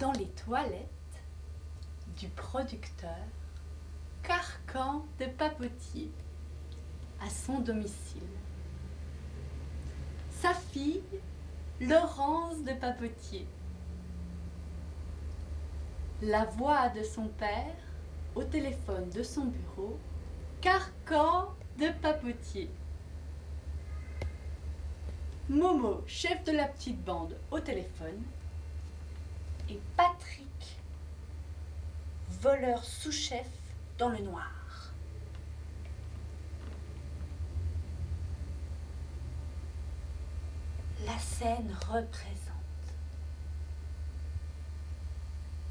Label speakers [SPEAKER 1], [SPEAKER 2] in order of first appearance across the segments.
[SPEAKER 1] dans les toilettes du producteur Carcan de Papotier à son domicile. Sa fille, Laurence de Papotier. La voix de son père au téléphone de son bureau, Carcan de Papotier. Momo, chef de la petite bande, au téléphone. Et Patrick, voleur sous-chef dans le noir. La scène représente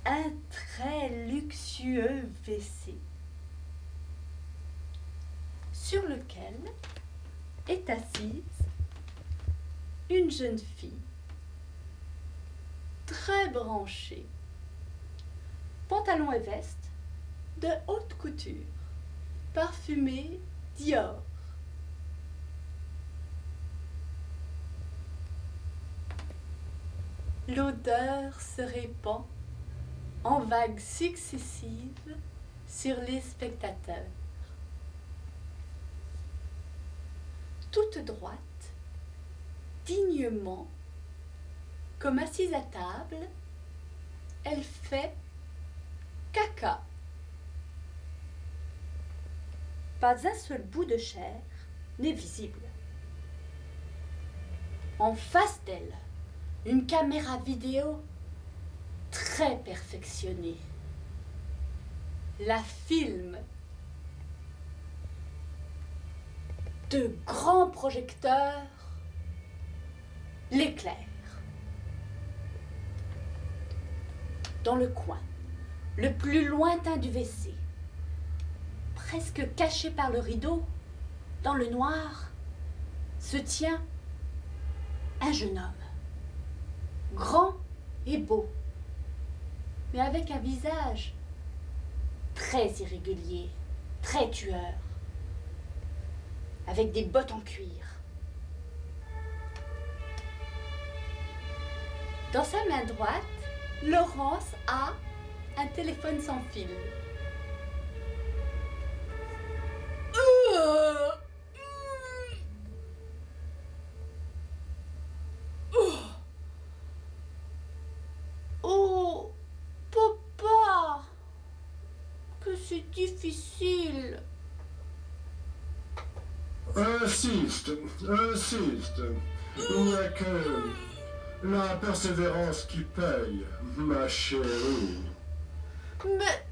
[SPEAKER 1] un très luxueux WC sur lequel est assise une jeune fille très branchée, pantalon et veste de haute couture, parfumée Dior. L'odeur se répand en vagues successives sur les spectateurs. Toute droite, dignement, comme assise à table, elle fait caca. Pas un seul bout de chair n'est visible. En face d'elle, une caméra vidéo très perfectionnée la filme. De grands projecteurs l'éclairent. Dans le coin, le plus lointain du WC, presque caché par le rideau, dans le noir, se tient un jeune homme, grand et beau, mais avec un visage très irrégulier, très tueur, avec des bottes en cuir. Dans sa main droite, Laurence a un téléphone sans fil. Oh, papa, que c'est difficile.
[SPEAKER 2] Insiste. Il n'y a que la persévérance qui paye, ma chérie.
[SPEAKER 1] Mais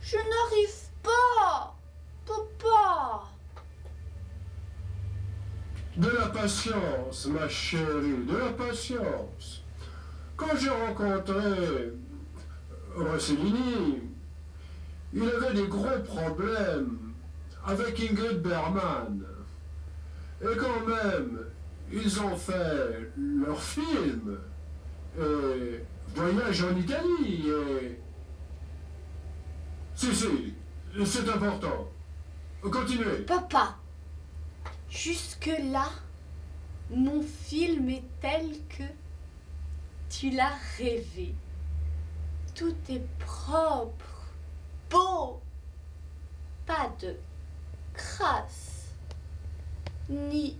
[SPEAKER 1] je n'arrive pas, papa.
[SPEAKER 2] De la patience, ma chérie, de la patience. Quand j'ai rencontré Rossellini, il avait des gros problèmes avec Ingrid Bergman. Et quand même, ils ont fait leur film, et Voyage en Italie, et... Si, c'est important. Continuez.
[SPEAKER 1] Papa, jusque-là, mon film est tel que tu l'as rêvé. Tout est propre, beau, pas de crasse, ni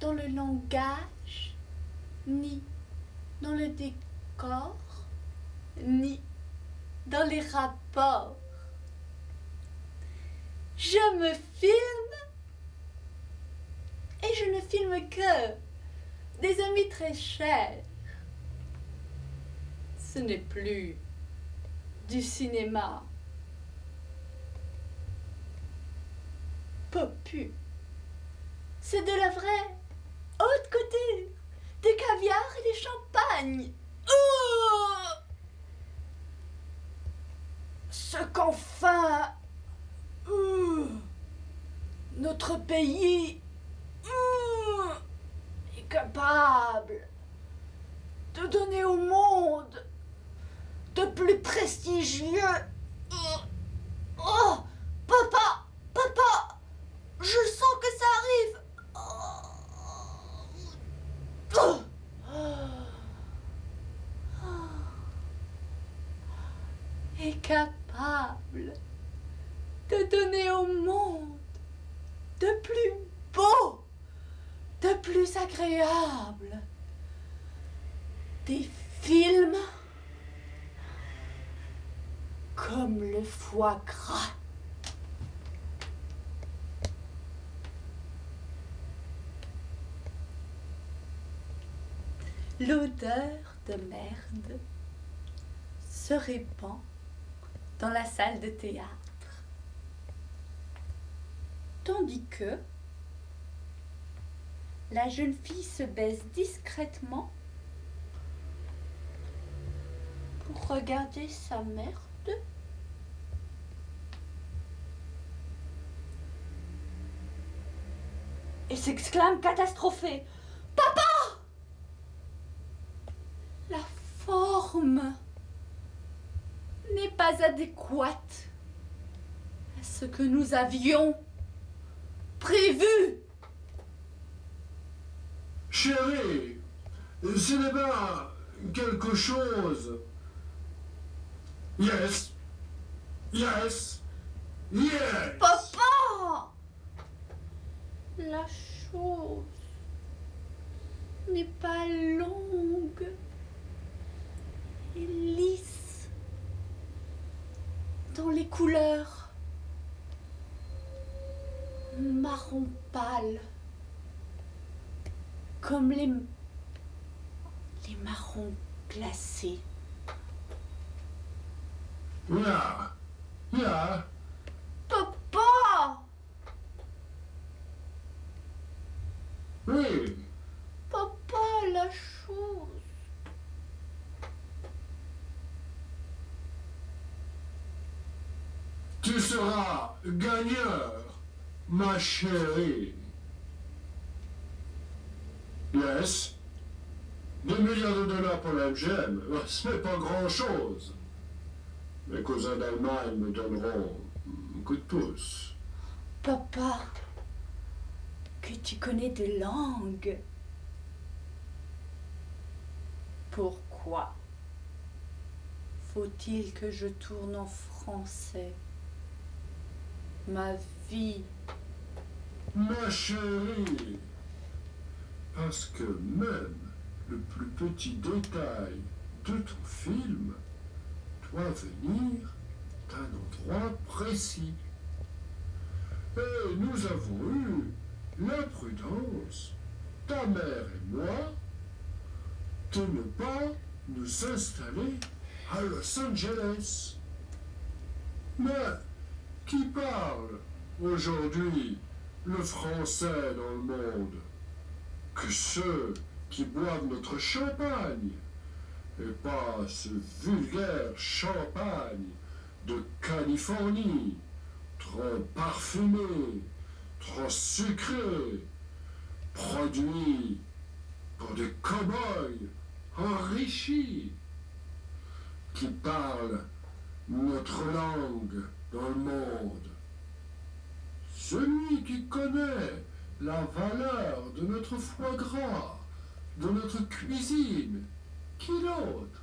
[SPEAKER 1] dans le langage, ni dans le décor, ni dans les rapports. Je me filme et je ne filme que des amis très chers. Ce n'est plus du cinéma popu. C'est de la vraie haute couture, des caviars et des champagnes. Oh, ce qu'enfin notre pays est capable de donner au monde de plus prestigieux. Oh, papa, je sens que ça arrive. est capable de donner au monde de plus beau, de plus agréable, des films comme le foie gras. L'odeur de merde se répand dans la salle de théâtre, tandis que la jeune fille se baisse discrètement pour regarder sa merde et s'exclame catastrophée: Papa! La forme n'est pas adéquate à ce que nous avions prévu.
[SPEAKER 2] Chérie, ce n'est pas quelque chose. Yes. Yes. Yes.
[SPEAKER 1] Papa! La chose n'est pas longue et lisse dans les couleurs marron pâle, comme les marrons glacés.
[SPEAKER 2] Yeah. Yeah.
[SPEAKER 1] Papa!
[SPEAKER 2] Oui.
[SPEAKER 1] Papa, la chose.
[SPEAKER 2] Tu seras gagneur, ma chérie. Yes. 2 milliards de dollars pour la MGM, ce n'est pas grand-chose. Mes cousins d'Allemagne me donneront un coup de pouce.
[SPEAKER 1] Papa, que tu connais de langues. Pourquoi faut-il que je tourne en français? Ma vie.
[SPEAKER 2] Ma chérie, parce que même le plus petit détail de ton film doit venir d'un endroit précis. Et nous avons eu l'imprudence, ta mère et moi, de ne pas nous installer à Los Angeles. Mais qui parle aujourd'hui le français dans le monde que ceux qui boivent notre champagne, et pas ce vulgaire champagne de Californie, trop parfumé, trop sucré, produit pour des cow-boys enrichis qui parlent notre langue dans le monde. Celui qui connaît la valeur de notre foie gras, de notre cuisine, qui l'autre?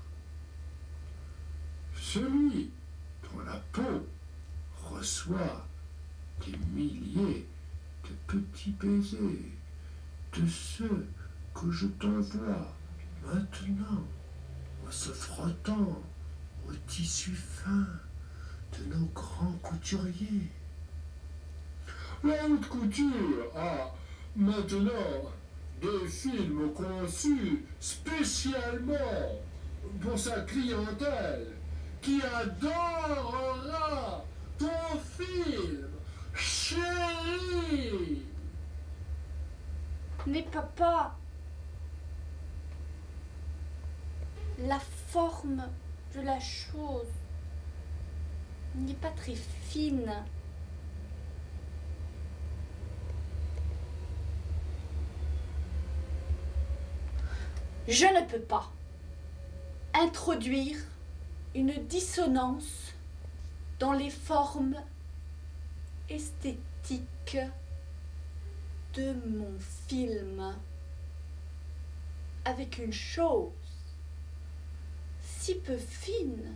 [SPEAKER 2] Celui dont la peau reçoit des milliers de petits baisers, de ceux que je t'envoie maintenant en se frottant au tissu fin de nos grands couturiers. La haute couture a maintenant des films conçus spécialement pour sa clientèle qui adorera ton film, chérie.
[SPEAKER 1] Mais papa, la forme de la chose n'est pas très fine. Je ne peux pas introduire une dissonance dans les formes esthétiques de mon film avec une chose si peu fine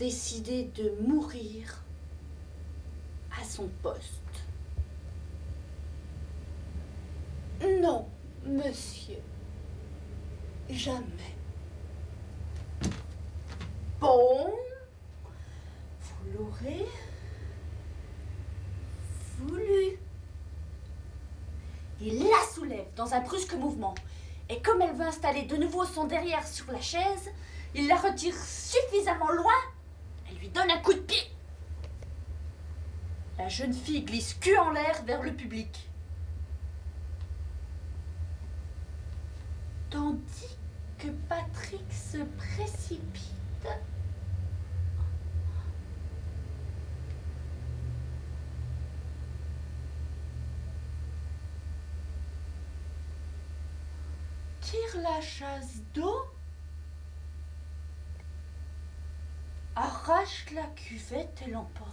[SPEAKER 1] décidé de mourir à son poste. Non, monsieur. Jamais. Bon, vous l'aurez voulu. Il la soulève dans un brusque mouvement. Et comme elle veut installer de nouveau son derrière sur la chaise, il la retire suffisamment loin. Elle lui donne un coup de pied. La jeune fille glisse cul en l'air vers le public. Tandis que Patrick se précipite. Tire la chasse d'eau, arrache la cuvette et l'emporte.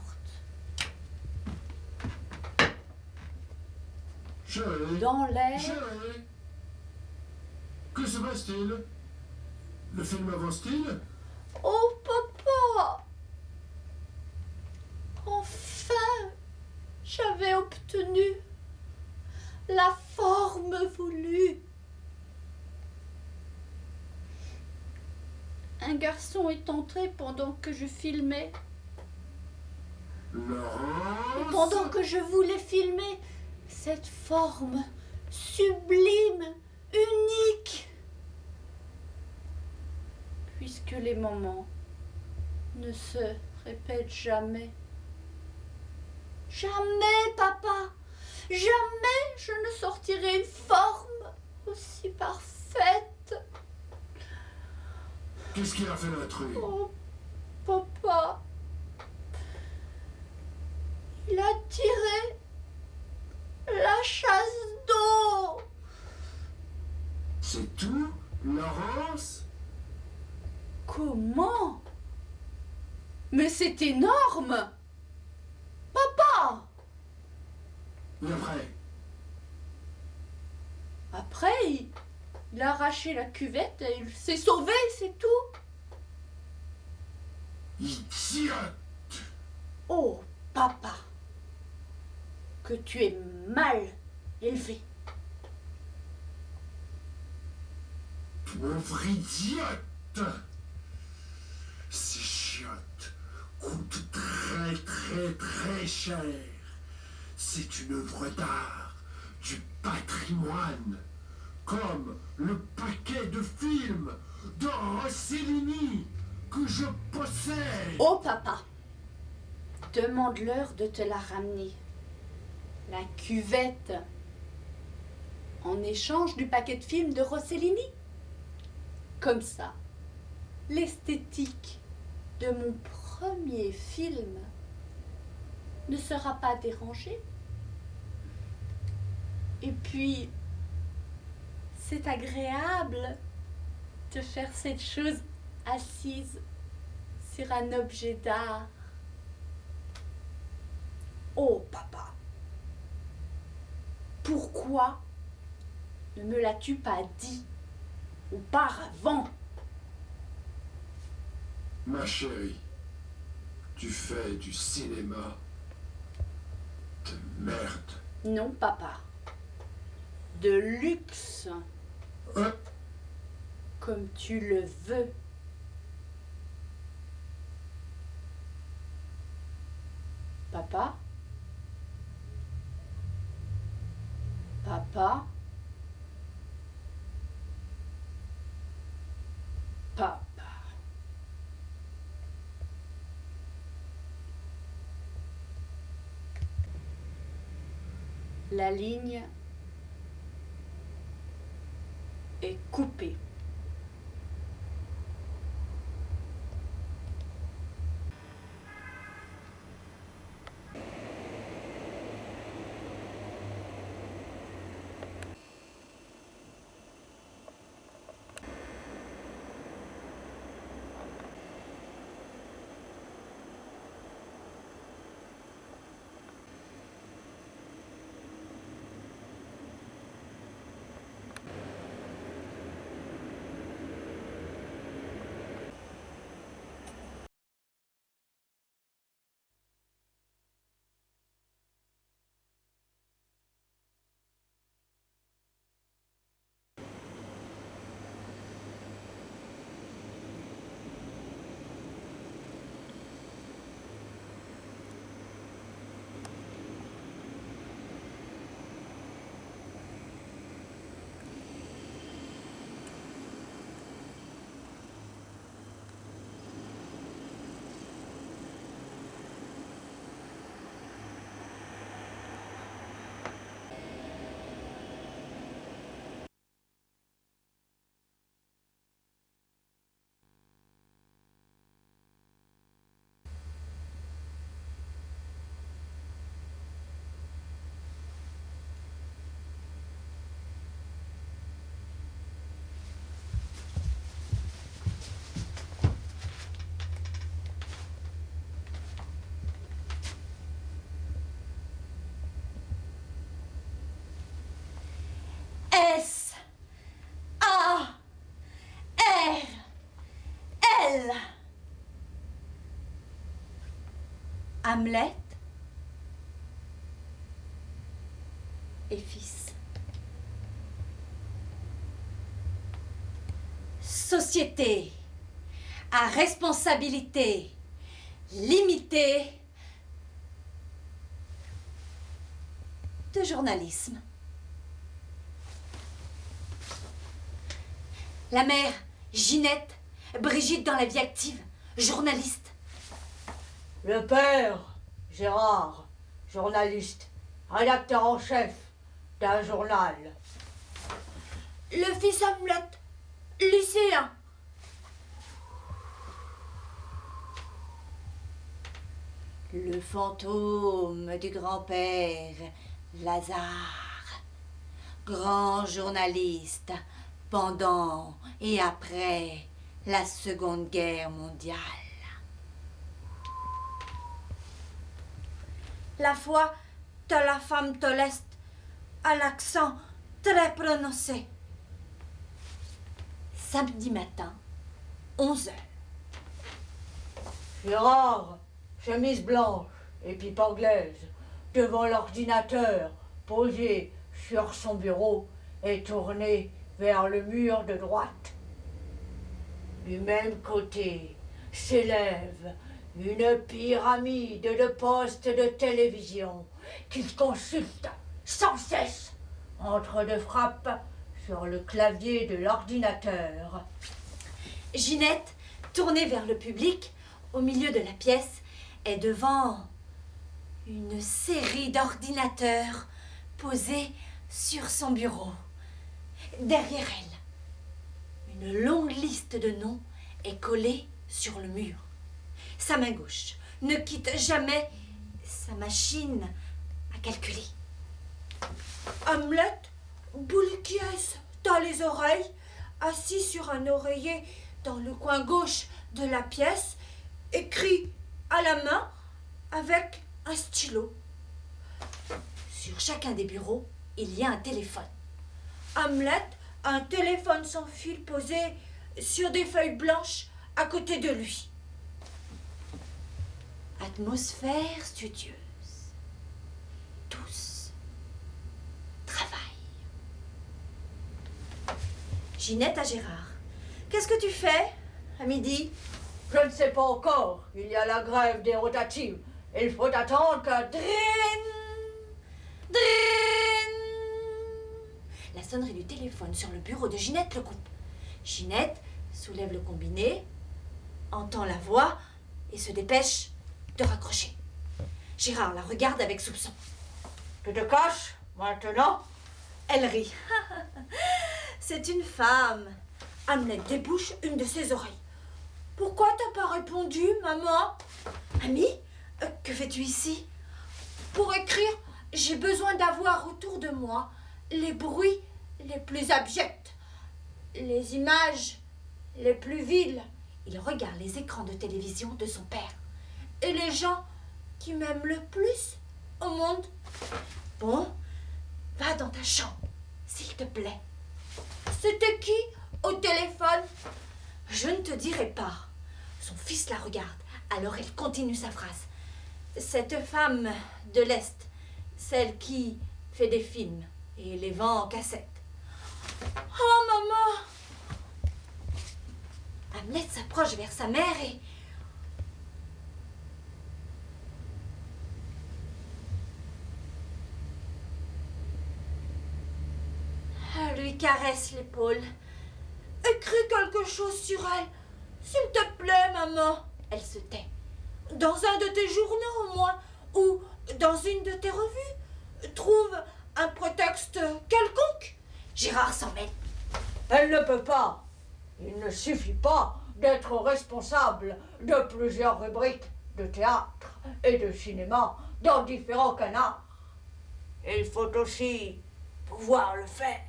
[SPEAKER 2] Chérie,
[SPEAKER 1] Dans l'air,
[SPEAKER 2] chérie, que se passe-t-il? Le film avance-t-il?
[SPEAKER 1] oh papa! Enfin, j'avais obtenu la forme voulue. Un garçon est entré pendant que je filmais. Et
[SPEAKER 2] Laurence?
[SPEAKER 1] pendant que je voulais filmer cette forme sublime, unique, puisque les moments ne se répètent jamais. Jamais, papa, jamais je ne sortirai une forme aussi parfaite.
[SPEAKER 2] Qu'est-ce qu'il a fait l'intrus?
[SPEAKER 1] Oh, papa, il a tiré la chasse d'eau.
[SPEAKER 2] C'est tout, Laurence?
[SPEAKER 1] Comment? Mais c'est énorme! Papa!
[SPEAKER 2] Et après?
[SPEAKER 1] Après, il a arraché la cuvette et il s'est sauvé, c'est tout.
[SPEAKER 2] Idiote!
[SPEAKER 1] Oh, papa, que tu es mal élevé.
[SPEAKER 2] Pauvre idiote! Ces chiottes coûtent très très très cher. C'est une œuvre d'art, du patrimoine, comme le paquet de films de Rossellini que je possède.
[SPEAKER 1] Oh, papa, demande-leur de te la ramener. La cuvette, en échange du paquet de films de Rossellini. Comme ça, l'esthétique de mon premier film ne sera pas dérangée. Et puis, c'est agréable de faire cette chose assise sur un objet d'art. Oh, papa, pourquoi ne me l'as-tu pas dit auparavant?
[SPEAKER 2] Ma chérie, tu fais du cinéma de merde.
[SPEAKER 1] Non, papa. De luxe,
[SPEAKER 2] Hein?
[SPEAKER 1] comme tu le veux. Papa? Papa? Papa. La ligne est coupée. Hamlet et fils. Société à responsabilité limitée de journalisme. La mère, Ginette, Brigitte dans la vie active, journaliste.
[SPEAKER 3] Le père, Gérard, journaliste, rédacteur en chef d'un journal.
[SPEAKER 1] Le fils Hamlet, lycéen. Le fantôme du grand-père, Lazare, grand journaliste pendant et après la Seconde Guerre mondiale. La fois de la femme de l'Est à l'accent très prononcé. Samedi matin, 11h.
[SPEAKER 3] Gérard, chemise blanche et pipe anglaise, devant l'ordinateur, posé sur son bureau et tourné vers le mur de droite. Du même côté s'élève une pyramide de postes de télévision qu'il consulte sans cesse entre deux frappes sur le clavier de l'ordinateur.
[SPEAKER 1] Ginette, tournée vers le public, au milieu de la pièce, est devant une série d'ordinateurs posés sur son bureau. Derrière elle, une longue liste de noms est collée sur le mur. Sa main gauche ne quitte jamais sa machine à calculer. Hamlet, boule qui est dans les oreilles, assis sur un oreiller dans le coin gauche de la pièce, écrit à la main avec un stylo. Sur chacun des bureaux, il y a un téléphone. Hamlet a un téléphone sans fil posé sur des feuilles blanches à côté de lui. Atmosphère studieuse. Tous travaillent. Ginette à Gérard. Qu'est-ce que tu fais à midi?
[SPEAKER 3] Je ne sais pas encore. Il y a la grève des rotatives. Il faut attendre que...
[SPEAKER 1] Drin, drin. La sonnerie du téléphone sur le bureau de Ginette le coupe. Ginette soulève le combiné, entend la voix et se dépêche de raccrocher. Gérard la regarde avec soupçon.
[SPEAKER 3] Tu te caches maintenant?
[SPEAKER 1] Elle rit. C'est une femme. Hamlet débouche une de ses oreilles. Pourquoi t'as pas répondu, maman? Ami, que fais-tu ici? Pour écrire, j'ai besoin d'avoir autour de moi les bruits les plus abjects, les images les plus viles. Il regarde les écrans de télévision de son père et les gens qui m'aiment le plus au monde. Bon, va dans ta chambre, s'il te plaît. C'était qui au téléphone? Je ne te dirai pas. Son fils la regarde, alors elle continue sa phrase. Cette femme de l'Est, celle qui fait des films et les vend en cassette. Oh, maman! Hamlet s'approche vers sa mère et... Elle lui caresse l'épaule. Écris quelque chose sur elle. S'il te plaît, maman. Elle se tait. Dans un de tes journaux, au moins, ou dans une de tes revues. Trouve un prétexte quelconque. Gérard s'en mêle.
[SPEAKER 3] Elle ne peut pas. Il ne suffit pas d'être responsable de plusieurs rubriques de théâtre et de cinéma dans différents canards. Il faut aussi pouvoir le faire.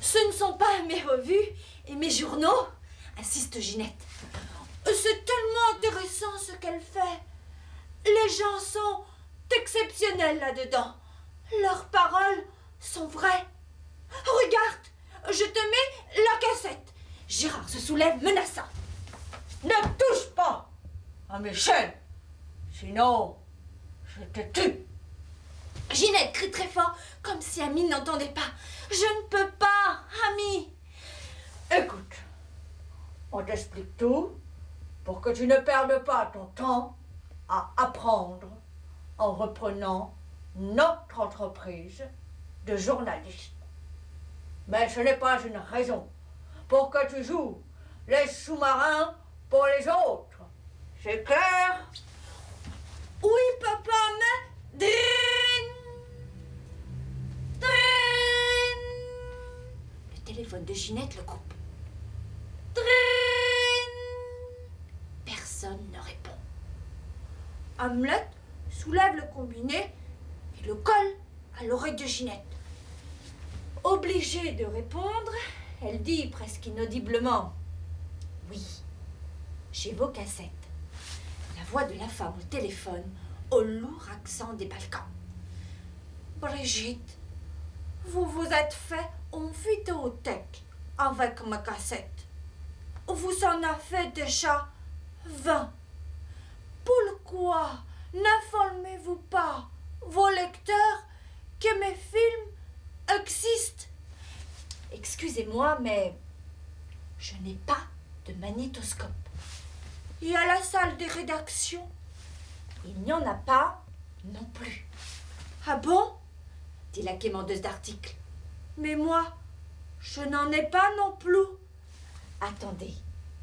[SPEAKER 1] Ce ne sont pas mes revues et mes journaux, insiste Ginette. C'est tellement intéressant ce qu'elle fait. Les gens sont exceptionnels là-dedans. Leurs paroles sont vraies. Regarde, je te mets la cassette. Gérard se soulève menaçant.
[SPEAKER 3] Ne touche pas à mes chaînes. Sinon, je te tue.
[SPEAKER 1] Ginette crie très fort, comme si Ami n'entendait pas. Je ne peux pas, Ami.
[SPEAKER 3] Écoute, on t'explique tout pour que tu ne perdes pas ton temps à apprendre en reprenant notre entreprise de journaliste. Mais ce n'est pas une raison pour que tu joues les sous-marins pour les autres. C'est clair?
[SPEAKER 1] Oui, papa, mais... Drin. Drin. Le téléphone de Ginette le coupe. Drin. Personne ne répond. Hamlet soulève le combiné et le colle à l'oreille de Ginette. Obligée de répondre, elle dit presque inaudiblement: oui, j'ai vos cassettes. La voix de la femme au téléphone, au lourd accent des Balkans. Brigitte, vous vous êtes fait une vidéothèque avec ma cassette. Vous en avez fait déjà 20. Pourquoi n'informez-vous pas vos lecteurs que mes films existent? Excusez-moi, mais je n'ai pas de magnétoscope. Et à la salle des rédactions, il n'y en a pas non plus. Ah bon? Dit la quémandeuse d'articles. Mais moi, je n'en ai pas non plus. Attendez,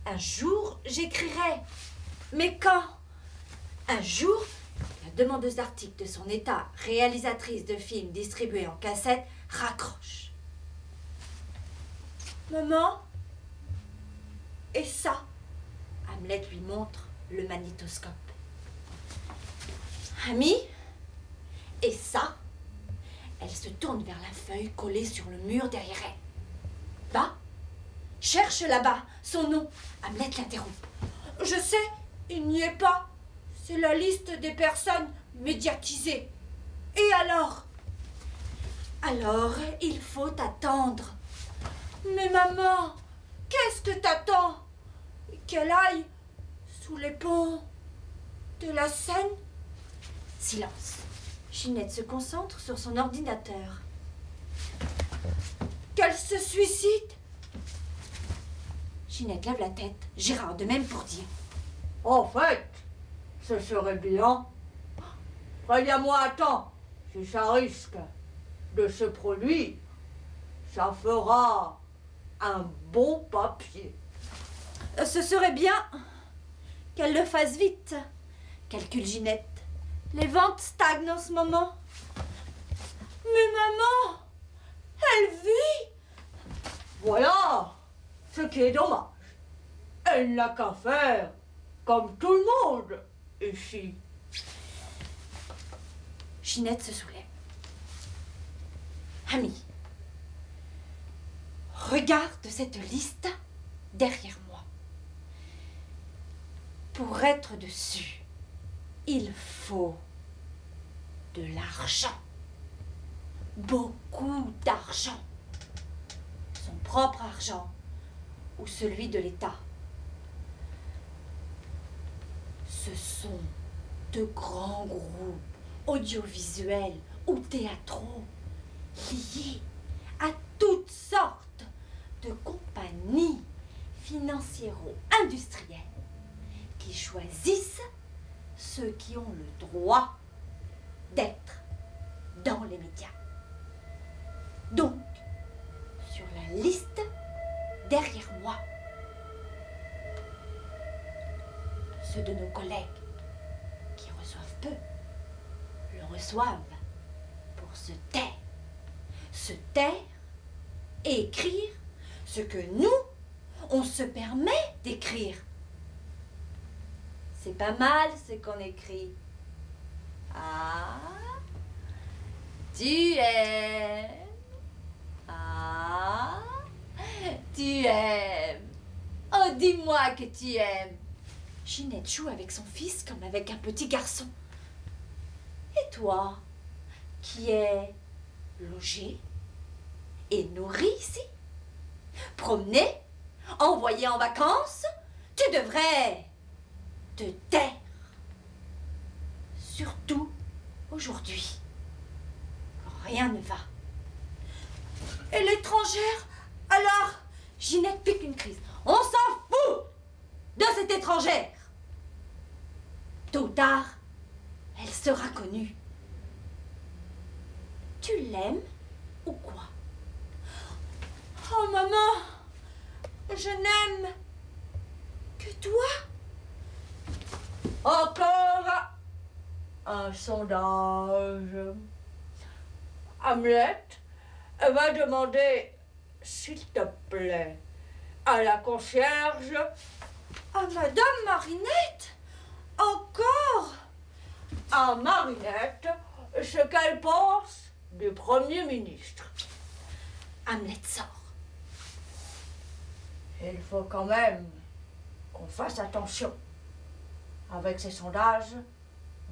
[SPEAKER 1] un jour, j'écrirai. Mais quand? Un jour, la demandeuse d'articles de son état, réalisatrice de films distribués en cassette, raccroche. Maman? Et ça? Hamlet lui montre le magnétoscope. Ami? Et ça? Elle se tourne vers la feuille collée sur le mur derrière elle. Va, cherche là-bas son nom. Hamlet l'interrompt. Je sais, il n'y est pas. C'est la liste des personnes médiatisées. Et alors? Alors, il faut attendre. Mais maman, qu'est-ce que t'attends? Qu'elle aille sous les ponts de la Seine? Silence. Ginette se concentre sur son ordinateur. Qu'elle se suicide? Ginette lève la tête, Gérard de même pour dire.
[SPEAKER 3] En fait, ce serait bien. Préviens-moi à temps, si ça risque de se produire, ça fera un bon papier.
[SPEAKER 1] Ce serait bien qu'elle le fasse vite, calcule Ginette. Les ventes stagnent en ce moment. Mais maman, elle vit.
[SPEAKER 3] Voilà ce qui est dommage. Elle n'a qu'à faire comme tout le monde ici.
[SPEAKER 1] Ginette se soulève. Ami, regarde cette liste derrière moi. Pour être dessus, il faut de l'argent. Beaucoup d'argent. Son propre argent ou celui de l'État. Ce sont de grands groupes audiovisuels ou théâtraux liés à toutes sortes de compagnies financiero-industrielles qui choisissent ceux qui ont le droit d'être dans les médias. Donc, sur la liste derrière moi, ceux de nos collègues qui reçoivent peu le reçoivent pour se taire. Se taire et écrire ce que nous, on se permet d'écrire. C'est pas mal ce qu'on écrit. Ah, tu aimes. Ah, tu aimes. Oh, dis-moi que tu aimes. Ginette joue avec son fils comme avec un petit garçon. Et toi, qui es logé et nourri ici, promené, envoyé en vacances, tu devrais te taire. aujourd'hui, rien ne va. Et l'étrangère, alors, Ginette pique une crise. On s'en fout de cette étrangère. Tôt ou tard, elle sera connue. Tu l'aimes ou quoi? Oh maman, je n'aime que toi.
[SPEAKER 3] Encore un sondage. Hamlet va demander, s'il te plaît, à la concierge.
[SPEAKER 1] À Madame Marinette? Encore?
[SPEAKER 3] À Marinette ce qu'elle pense du Premier ministre.
[SPEAKER 1] Hamlet sort.
[SPEAKER 3] Il faut quand même qu'on fasse attention. Avec ces sondages,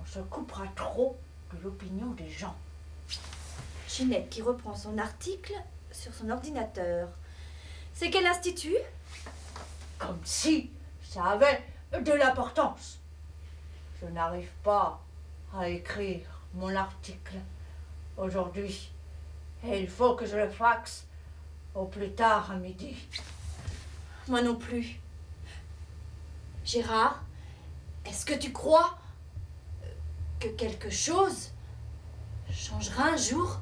[SPEAKER 3] on se coupera trop de l'opinion des gens.
[SPEAKER 1] Ginette qui reprend son article sur son ordinateur. C'est quel institut?
[SPEAKER 3] Comme si ça avait de l'importance. Je n'arrive pas à écrire mon article aujourd'hui. Et il faut que je le faxe au plus tard à midi.
[SPEAKER 1] Moi non plus. Gérard, est-ce que tu crois que quelque chose changera un jour?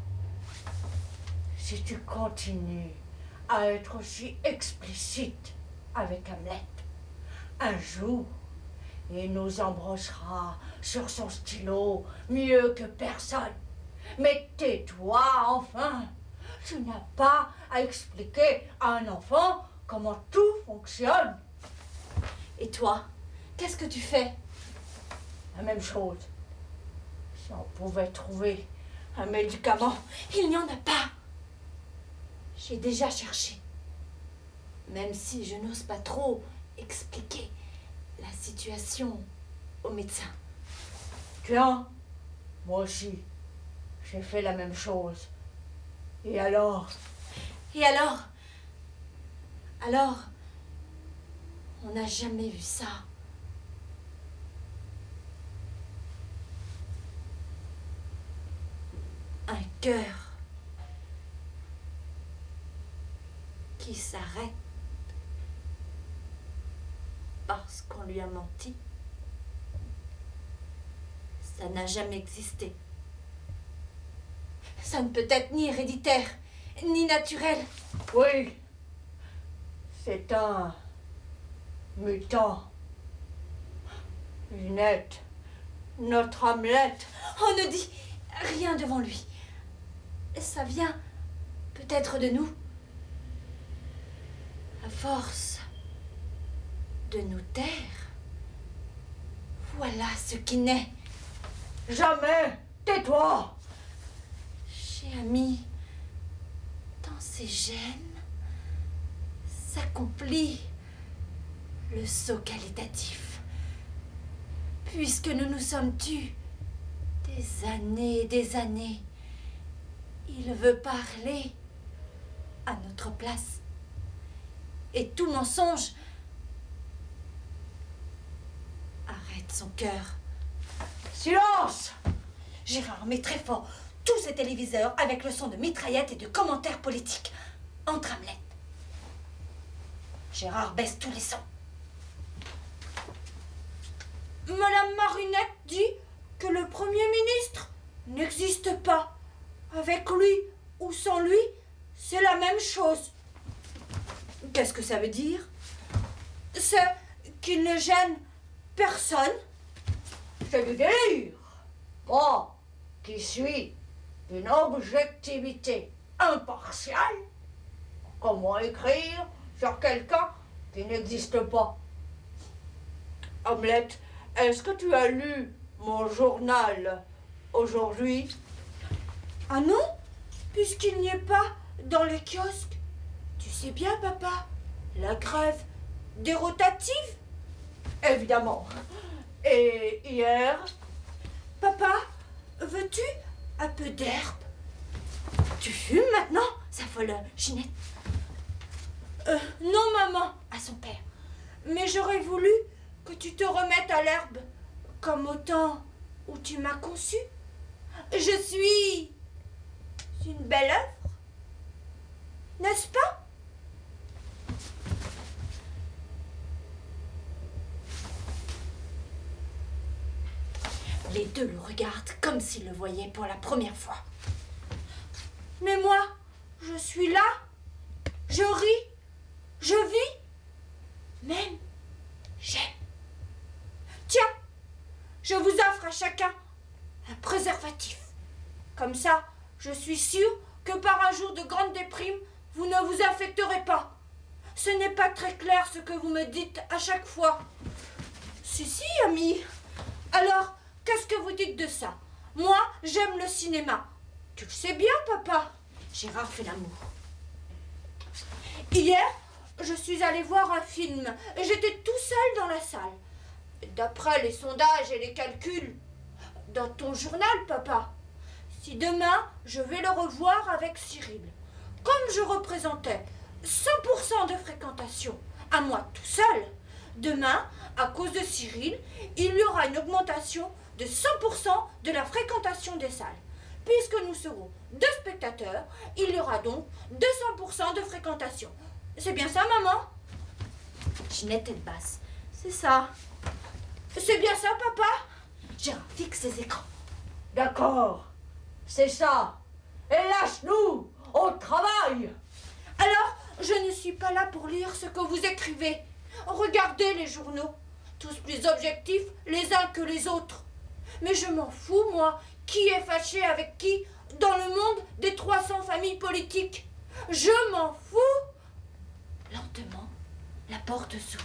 [SPEAKER 3] Si tu continues à être aussi explicite avec Hamlet, un jour, il nous embrassera sur son stylo mieux que personne. Mais tais-toi enfin! Tu n'as pas à expliquer à un enfant comment tout fonctionne.
[SPEAKER 1] Et toi, qu'est-ce que tu fais?
[SPEAKER 3] La même chose. Si on pouvait trouver un médicament,
[SPEAKER 1] Il n'y en a pas. J'ai déjà cherché. Même si je n'ose pas trop expliquer la situation au médecin.
[SPEAKER 3] tiens, moi aussi, j'ai fait la même chose. Et alors?
[SPEAKER 1] Et alors? Alors, on n'a jamais vu ça. Un cœur qui s'arrête parce qu'on lui a menti. Ça n'a jamais existé. Ça ne peut être ni héréditaire, ni naturel.
[SPEAKER 3] Oui, c'est un mutant. Ginette, notre Hamlet.
[SPEAKER 1] On ne dit rien devant lui. Ça vient peut-être de nous. À force de nous taire, voilà ce qui naît.
[SPEAKER 3] Jamais! Tais-toi!
[SPEAKER 1] J'ai mis dans ses gènes s'accomplit le saut qualitatif. Puisque nous nous sommes tus des années et des années, il veut parler à notre place. Et tout mensonge arrête son cœur.
[SPEAKER 3] Silence!
[SPEAKER 1] Gérard met très fort tous ses téléviseurs avec le son de mitraillettes et de commentaires politiques. Entre Hamlet. Gérard baisse tous les sons. Madame Marinette dit que le Premier ministre n'existe pas. Avec lui ou sans lui, c'est la même chose. Qu'est-ce que ça veut dire? C'est qu'il ne gêne personne.
[SPEAKER 3] C'est du délire. Moi, qui suis d'une objectivité impartiale, comment écrire sur quelqu'un qui n'existe pas? Hamlet, est-ce que tu as lu mon journal aujourd'hui?
[SPEAKER 1] Ah non, puisqu'il n'y est pas dans les kiosques. Tu sais bien, papa, la grève des rotatives.
[SPEAKER 3] Évidemment. Et hier?
[SPEAKER 1] Papa, veux-tu un peu d'herbe? Tu fumes maintenant, sa folle Ginette. Non, maman, à son père. Mais j'aurais voulu que tu te remettes à l'herbe, comme au temps où tu m'as conçu. Je suis une belle œuvre, n'est-ce pas? Les deux le regardent comme s'ils le voyaient pour la première fois. Mais moi, je suis là, je ris, je vis, même j'aime. Tiens, je vous offre à chacun un préservatif. Comme ça, je suis sûre que par un jour de grande déprime, vous ne vous affecterez pas. Ce n'est pas très clair ce que vous me dites à chaque fois. Si, ami. Alors, qu'est-ce que vous dites de ça? Moi, j'aime le cinéma. Tu le sais bien, papa. Gérard fait l'amour. Hier, je suis allée voir un film. J'étais tout seul dans la salle. D'après les sondages et les calculs, dans ton journal, papa, si demain, je vais le revoir avec Cyril, comme je représentais 100% de fréquentation à moi tout seul, demain, à cause de Cyril, il y aura une augmentation de 100% de la fréquentation des salles. Puisque nous serons 2 spectateurs, il y aura donc 200% de fréquentation. C'est bien ça, maman? Ginette tête basse. C'est ça. C'est bien ça, papa? Gérard fixe ses écrans.
[SPEAKER 3] D'accord, c'est ça. Et lâche-nous, au travail.
[SPEAKER 1] Alors, je ne suis pas là pour lire ce que vous écrivez. Regardez les journaux, tous plus objectifs les uns que les autres. Mais je m'en fous, moi, qui est fâché avec qui dans le monde des 300 familles politiques. Je m'en fous. Lentement, la porte s'ouvre.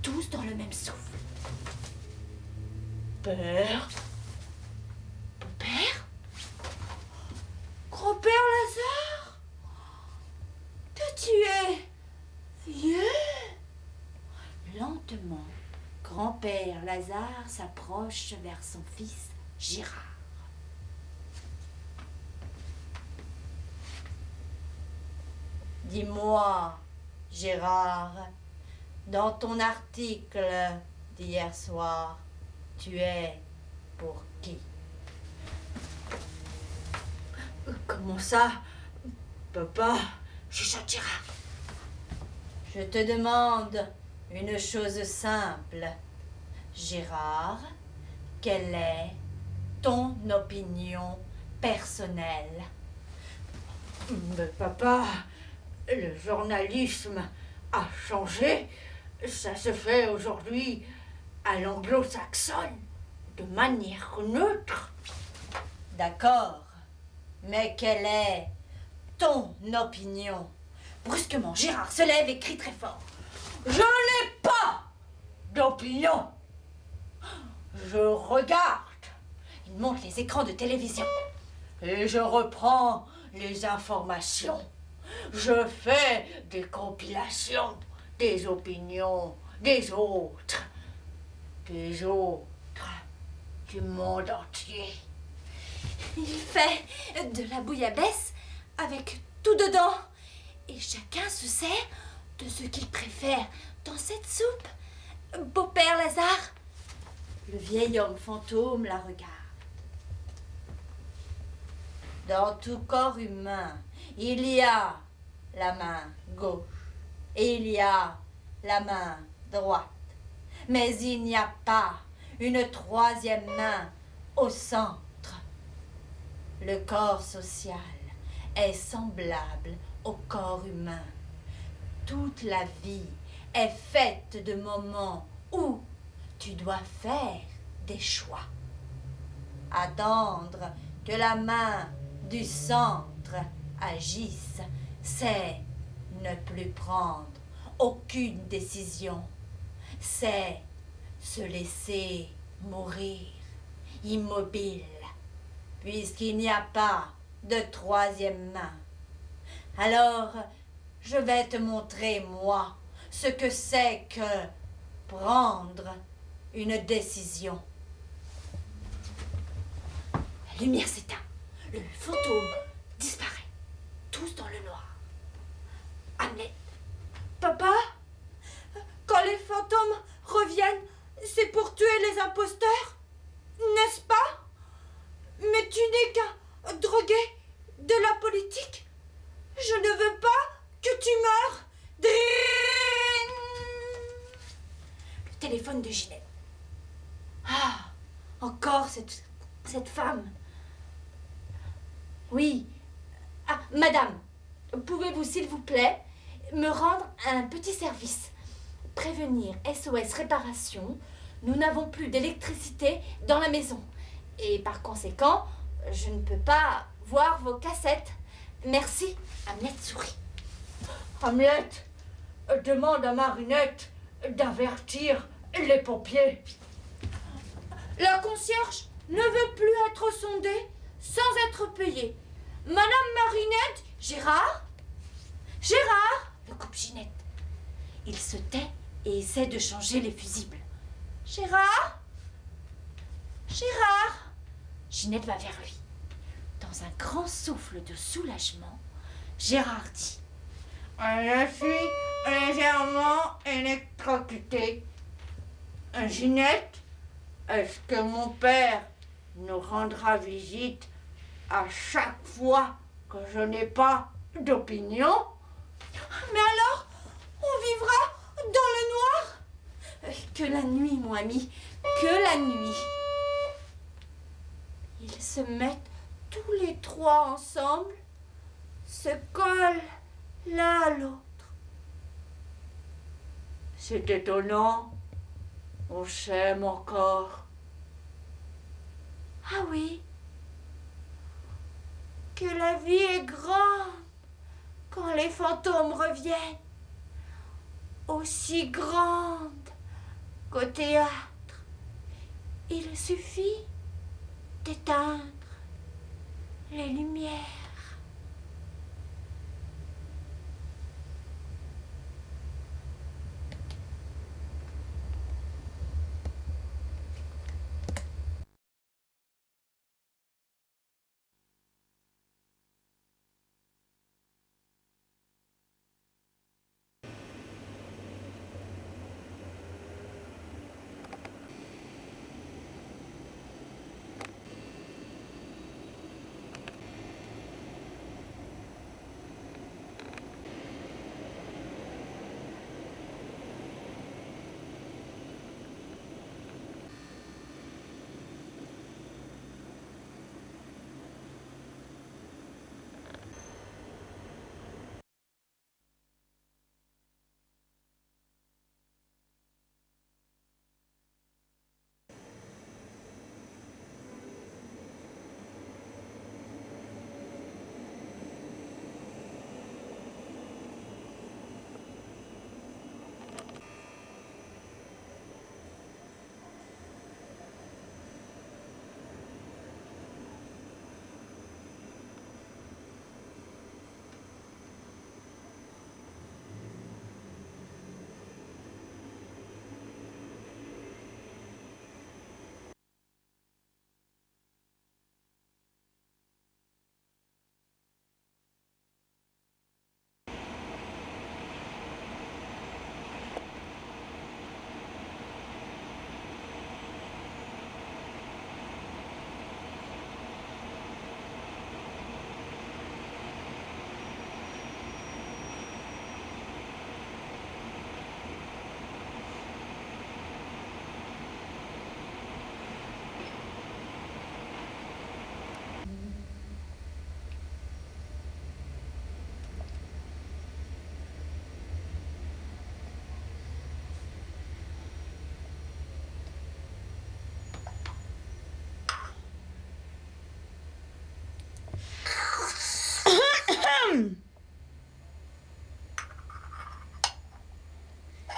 [SPEAKER 1] Tous dans le même souffle.
[SPEAKER 3] Père.
[SPEAKER 1] Père? Grand-père Lazare? Que tu es vieux? Lentement, grand-père Lazare s'approche vers son fils Gérard.
[SPEAKER 3] Dis-moi, Gérard, dans ton article d'hier soir, tu es pour qui?
[SPEAKER 1] Comment ça? Papa, chuchote Gérard.
[SPEAKER 3] Je te demande une chose simple. Gérard, quelle est ton opinion personnelle?
[SPEAKER 4] Mais papa, le journalisme a changé. Ça se fait aujourd'hui à l'anglo-saxonne, de manière neutre.
[SPEAKER 3] D'accord, mais quelle est ton opinion?
[SPEAKER 1] Brusquement, Gérard se lève et crie très fort.
[SPEAKER 3] Je n'ai pas d'opinion. Je regarde.
[SPEAKER 1] Il monte les écrans de télévision.
[SPEAKER 3] Et je reprends les informations. Je fais des compilations des opinions des autres. Des autres du monde entier.
[SPEAKER 1] Il fait de la bouillabaisse avec tout dedans. Et chacun se sert de ce qu'il préfère dans cette soupe. Beau-père Lazare. Le vieil homme fantôme la regarde.
[SPEAKER 3] Dans tout corps humain, il y a la main gauche et il y a la main droite. Mais il n'y a pas une troisième main au centre. Le corps social est semblable au corps humain. Toute la vie est faite de moments où tu dois faire des choix. Attendre que la main du centre agisse, c'est ne plus prendre aucune décision. C'est se laisser mourir, immobile, puisqu'il n'y a pas de troisième main. Alors, je vais te montrer, moi, ce que c'est que prendre une décision.
[SPEAKER 1] La lumière s'éteint. Le fantôme disparaît. Tous dans le noir. Hamlet. Papa, quand les fantômes reviennent, c'est pour tuer les imposteurs, n'est-ce pas? Mais téléphone de Ginette. Ah, encore cette femme. Oui. Ah, madame, pouvez-vous, s'il vous plaît, me rendre un petit service? Prévenir SOS Réparation. Nous n'avons plus d'électricité dans la maison. Et par conséquent, je ne peux pas voir vos cassettes. Merci. Hamlet sourit.
[SPEAKER 3] Hamlet, demande à Marinette d'avertir les pompiers.
[SPEAKER 1] La concierge ne veut plus être sondée sans être payée. Madame Marinette, Gérard, le coupe Ginette. Il se tait et essaie de changer les fusibles. Gérard. Ginette va vers lui. Dans un grand souffle de soulagement, Gérard dit:
[SPEAKER 4] Je suis légèrement électrocuté. Ginette, est-ce que mon père nous rendra visite à chaque fois que je n'ai pas d'opinion?
[SPEAKER 1] Mais alors, on vivra dans le noir? Que la nuit, mon ami, que la nuit. Ils se mettent tous les trois ensemble, se collent l'un à l'autre.
[SPEAKER 4] C'est étonnant, on s'aime encore.
[SPEAKER 1] Ah oui, que la vie est grande quand les fantômes reviennent, aussi grande qu'au théâtre. Il suffit d'éteindre les lumières.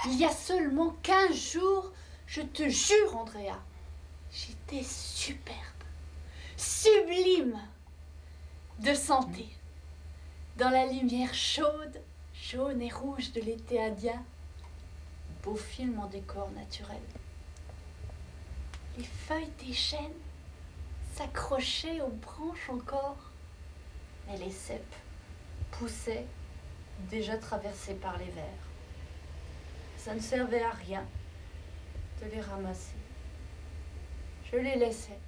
[SPEAKER 1] Il y a seulement 15 jours, je te jure, Andrea, j'étais superbe, sublime de santé, dans la lumière chaude, jaune et rouge de l'été indien. Beau film en décor naturel. Les feuilles des chênes s'accrochaient aux branches encore, mais les cèpes poussaient, déjà traversés par les vers. Ça ne servait à rien de les ramasser. Je les laissais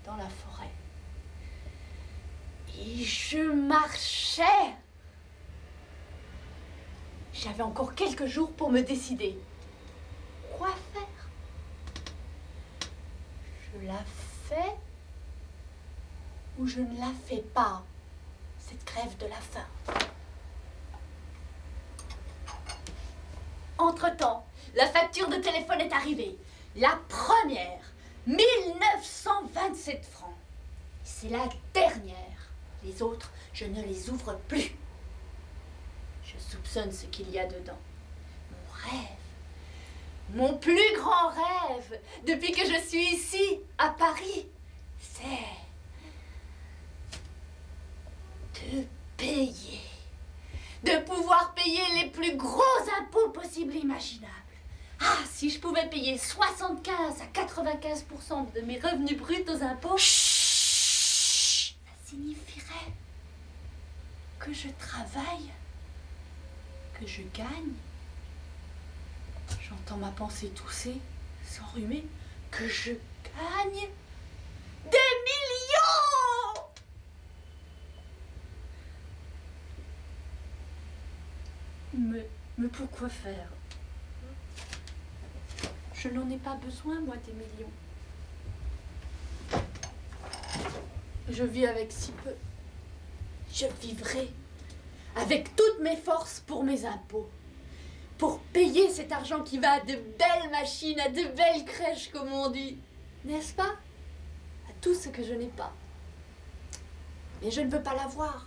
[SPEAKER 1] dans la forêt. Et je marchais. J'avais encore quelques jours pour me décider. la fais ou je ne la fais pas, cette grève de la faim. Entre-temps, la facture de téléphone est arrivée. La première, 1927 francs. C'est la dernière. Les autres, je ne les ouvre plus. Je soupçonne ce qu'il y a dedans. Mon rêve, mon plus grand rêve, depuis que je suis ici, à Paris, c'est de payer. De pouvoir payer les plus gros impôts possibles et imaginables. Ah, si je pouvais payer 75 à 95% de mes revenus bruts aux impôts, ça signifierait que je travaille, que je gagne. J'entends ma pensée tousser, s'enrhumer, que je gagne des millions! Mais pourquoi faire? Je n'en ai pas besoin, moi, des millions. Je vis avec si peu. Je vivrai avec toutes mes forces pour mes impôts. Pour payer cet argent qui va à de belles machines, à de belles crèches, comme on dit. N'est-ce pas? À tout ce que je n'ai pas. Mais je ne veux pas l'avoir.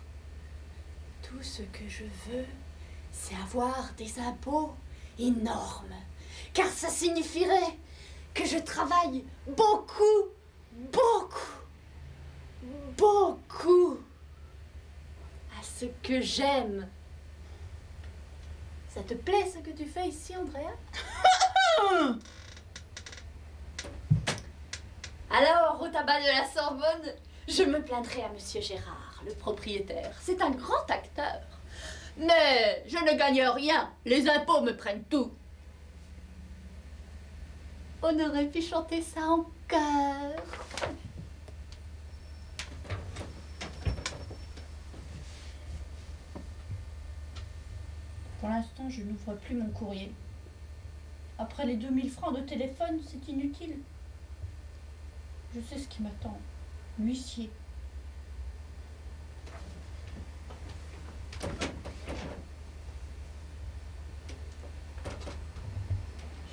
[SPEAKER 1] Tout ce que je veux, c'est avoir des impôts énormes. Car ça signifierait que je travaille beaucoup, beaucoup, beaucoup à ce que j'aime. Ça te plaît ce que tu fais ici, Andrea? Alors, au tabac de la Sorbonne, je me plaindrai à Monsieur Gérard, le propriétaire. C'est un grand acteur. Mais je ne gagne rien. Les impôts me prennent tout. On aurait pu chanter ça en chœur.
[SPEAKER 5] Pour l'instant, je n'ouvre plus mon courrier. Après les 2000 francs de téléphone, c'est inutile. Je sais ce qui m'attend. L'huissier.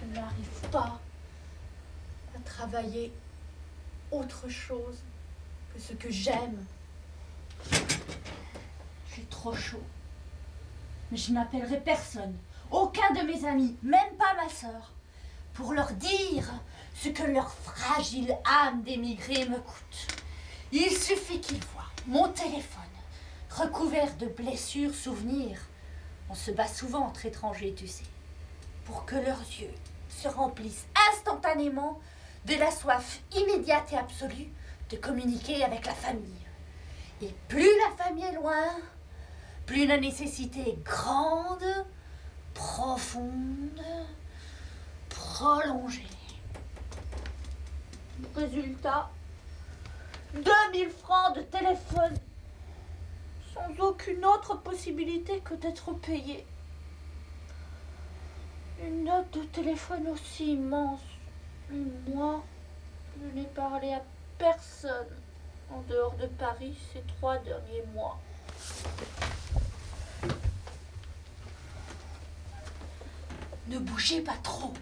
[SPEAKER 1] Je n'arrive pas à travailler autre chose que ce que j'aime. J'ai trop chaud. Mais je n'appellerai personne, aucun de mes amis, même pas ma sœur, pour leur dire ce que leur fragile âme d'émigré me coûte. Il suffit qu'ils voient mon téléphone recouvert de blessures, souvenirs. On se bat souvent entre étrangers, tu sais, pour que leurs yeux se remplissent instantanément de la soif immédiate et absolue de communiquer avec la famille. Et plus la famille est loin, plus la nécessité est grande, profonde, prolongée. Résultat, 2000 francs de téléphone, sans aucune autre possibilité que d'être payé. Une note de téléphone aussi immense. Et moi, je n'ai parlé à personne en dehors de Paris ces 3 derniers mois. Ne bougez pas trop.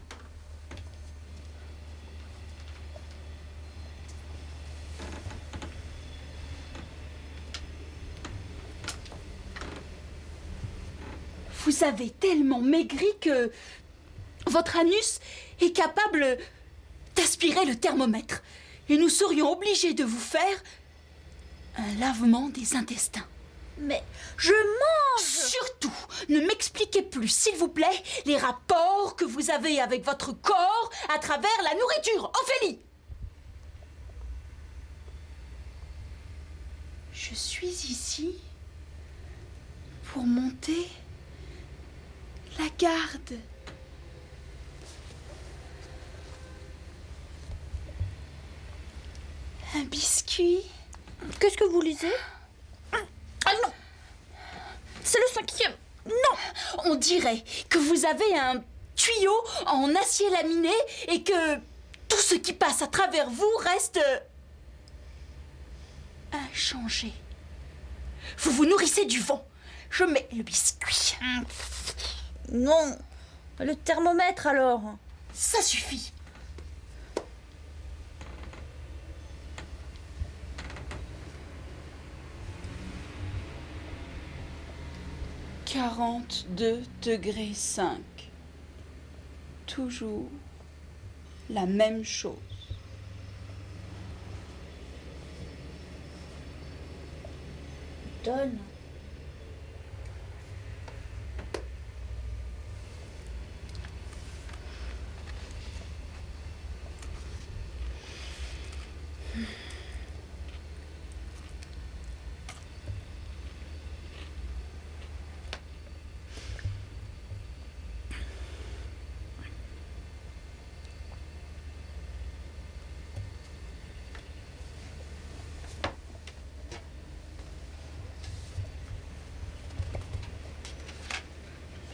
[SPEAKER 6] Vous avez tellement maigri que votre anus est capable d'aspirer le thermomètre. Et nous serions obligés de vous faire un lavement des intestins.
[SPEAKER 1] Mais je mange!
[SPEAKER 6] Surtout, ne m'expliquez plus, s'il vous plaît, les rapports que vous avez avec votre corps à travers la nourriture. Ophélie! Je suis ici pour monter la garde. Un biscuit.
[SPEAKER 1] Qu'est-ce que vous lisez? Ah non! C'est le 5e. Non!
[SPEAKER 6] On dirait que vous avez un tuyau en acier laminé et que tout ce qui passe à travers vous reste inchangé. Vous vous nourrissez du vent. Je mets le biscuit.
[SPEAKER 1] Non. Le thermomètre alors.
[SPEAKER 6] Ça suffit. « 42,5 degrés. Toujours la même chose.
[SPEAKER 1] Donne.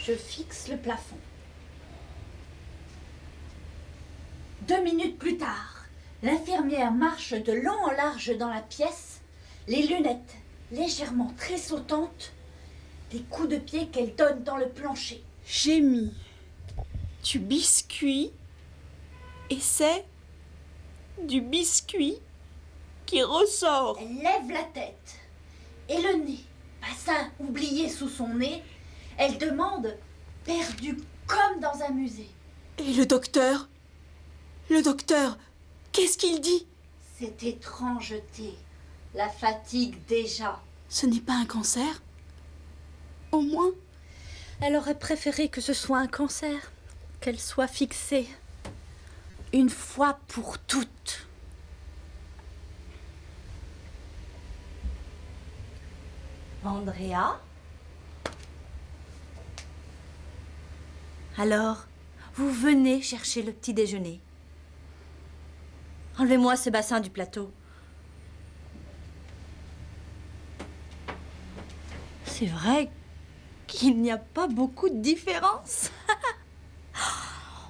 [SPEAKER 1] Je fixe le plafond. 2 minutes plus tard, l'infirmière marche de long en large dans la pièce, les lunettes légèrement tressautantes, des coups de pied qu'elle donne dans le plancher.
[SPEAKER 6] J'ai mis du biscuit et c'est du biscuit qui ressort.
[SPEAKER 1] Elle lève la tête et le nez, bassin oublié sous son nez, elle demande, perdue comme dans un musée.
[SPEAKER 6] Et le docteur, qu'est-ce qu'il dit?
[SPEAKER 1] Cette étrangeté la fatigue déjà.
[SPEAKER 6] Ce n'est pas un cancer? Au moins?
[SPEAKER 1] Elle aurait préféré que ce soit un cancer, qu'elle soit fixée, une fois pour toutes. Andrea? Alors, vous venez chercher le petit déjeuner. Enlevez-moi ce bassin du plateau. C'est vrai qu'il n'y a pas beaucoup de différence.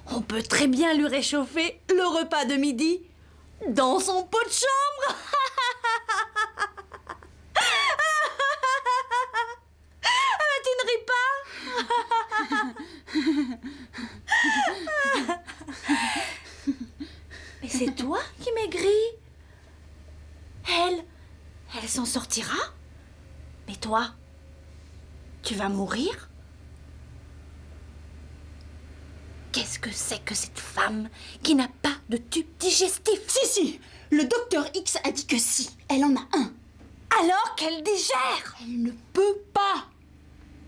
[SPEAKER 1] On peut très bien lui réchauffer le repas de midi dans son pot de chambre. Tu ne ris pas? Mais c'est toi qui maigris. Elle s'en sortira. Mais toi, tu vas mourir? Qu'est-ce que c'est que cette femme qui n'a pas de tube digestif?
[SPEAKER 6] Si, le docteur X a dit que si, elle en a un.
[SPEAKER 1] Alors qu'elle digère?
[SPEAKER 6] Elle ne peut pas.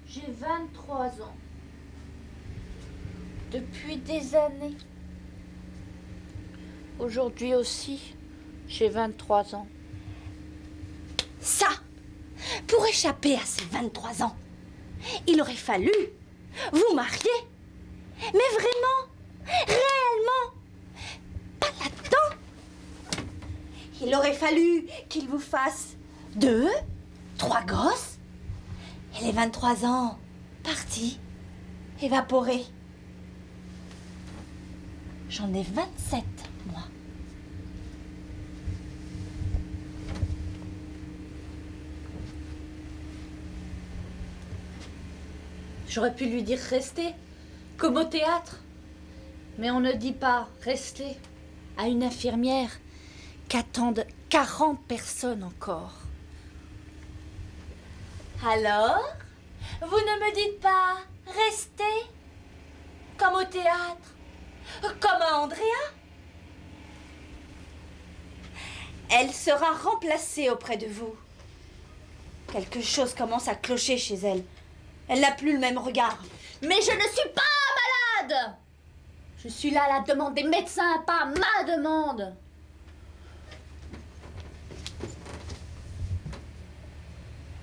[SPEAKER 1] J'ai 23 ans. Depuis des années. Aujourd'hui aussi, j'ai 23 ans. Ça, pour échapper à ces 23 ans, il aurait fallu vous marier. Mais vraiment, réellement, pas là-dedans. Il aurait fallu qu'il vous fasse 2, 3 gosses. Et les 23 ans, partis, évaporés. J'en ai 27, moi. J'aurais pu lui dire rester, comme au théâtre. Mais on ne dit pas rester à une infirmière qu'attendent 40 personnes encore. Alors, vous ne me dites pas rester, comme au théâtre, comme à Andrea? Elle sera remplacée auprès de vous. Quelque chose commence à clocher chez elle. Elle n'a plus le même regard. Mais je ne suis pas malade! Je suis là à la demande des médecins, pas à ma demande.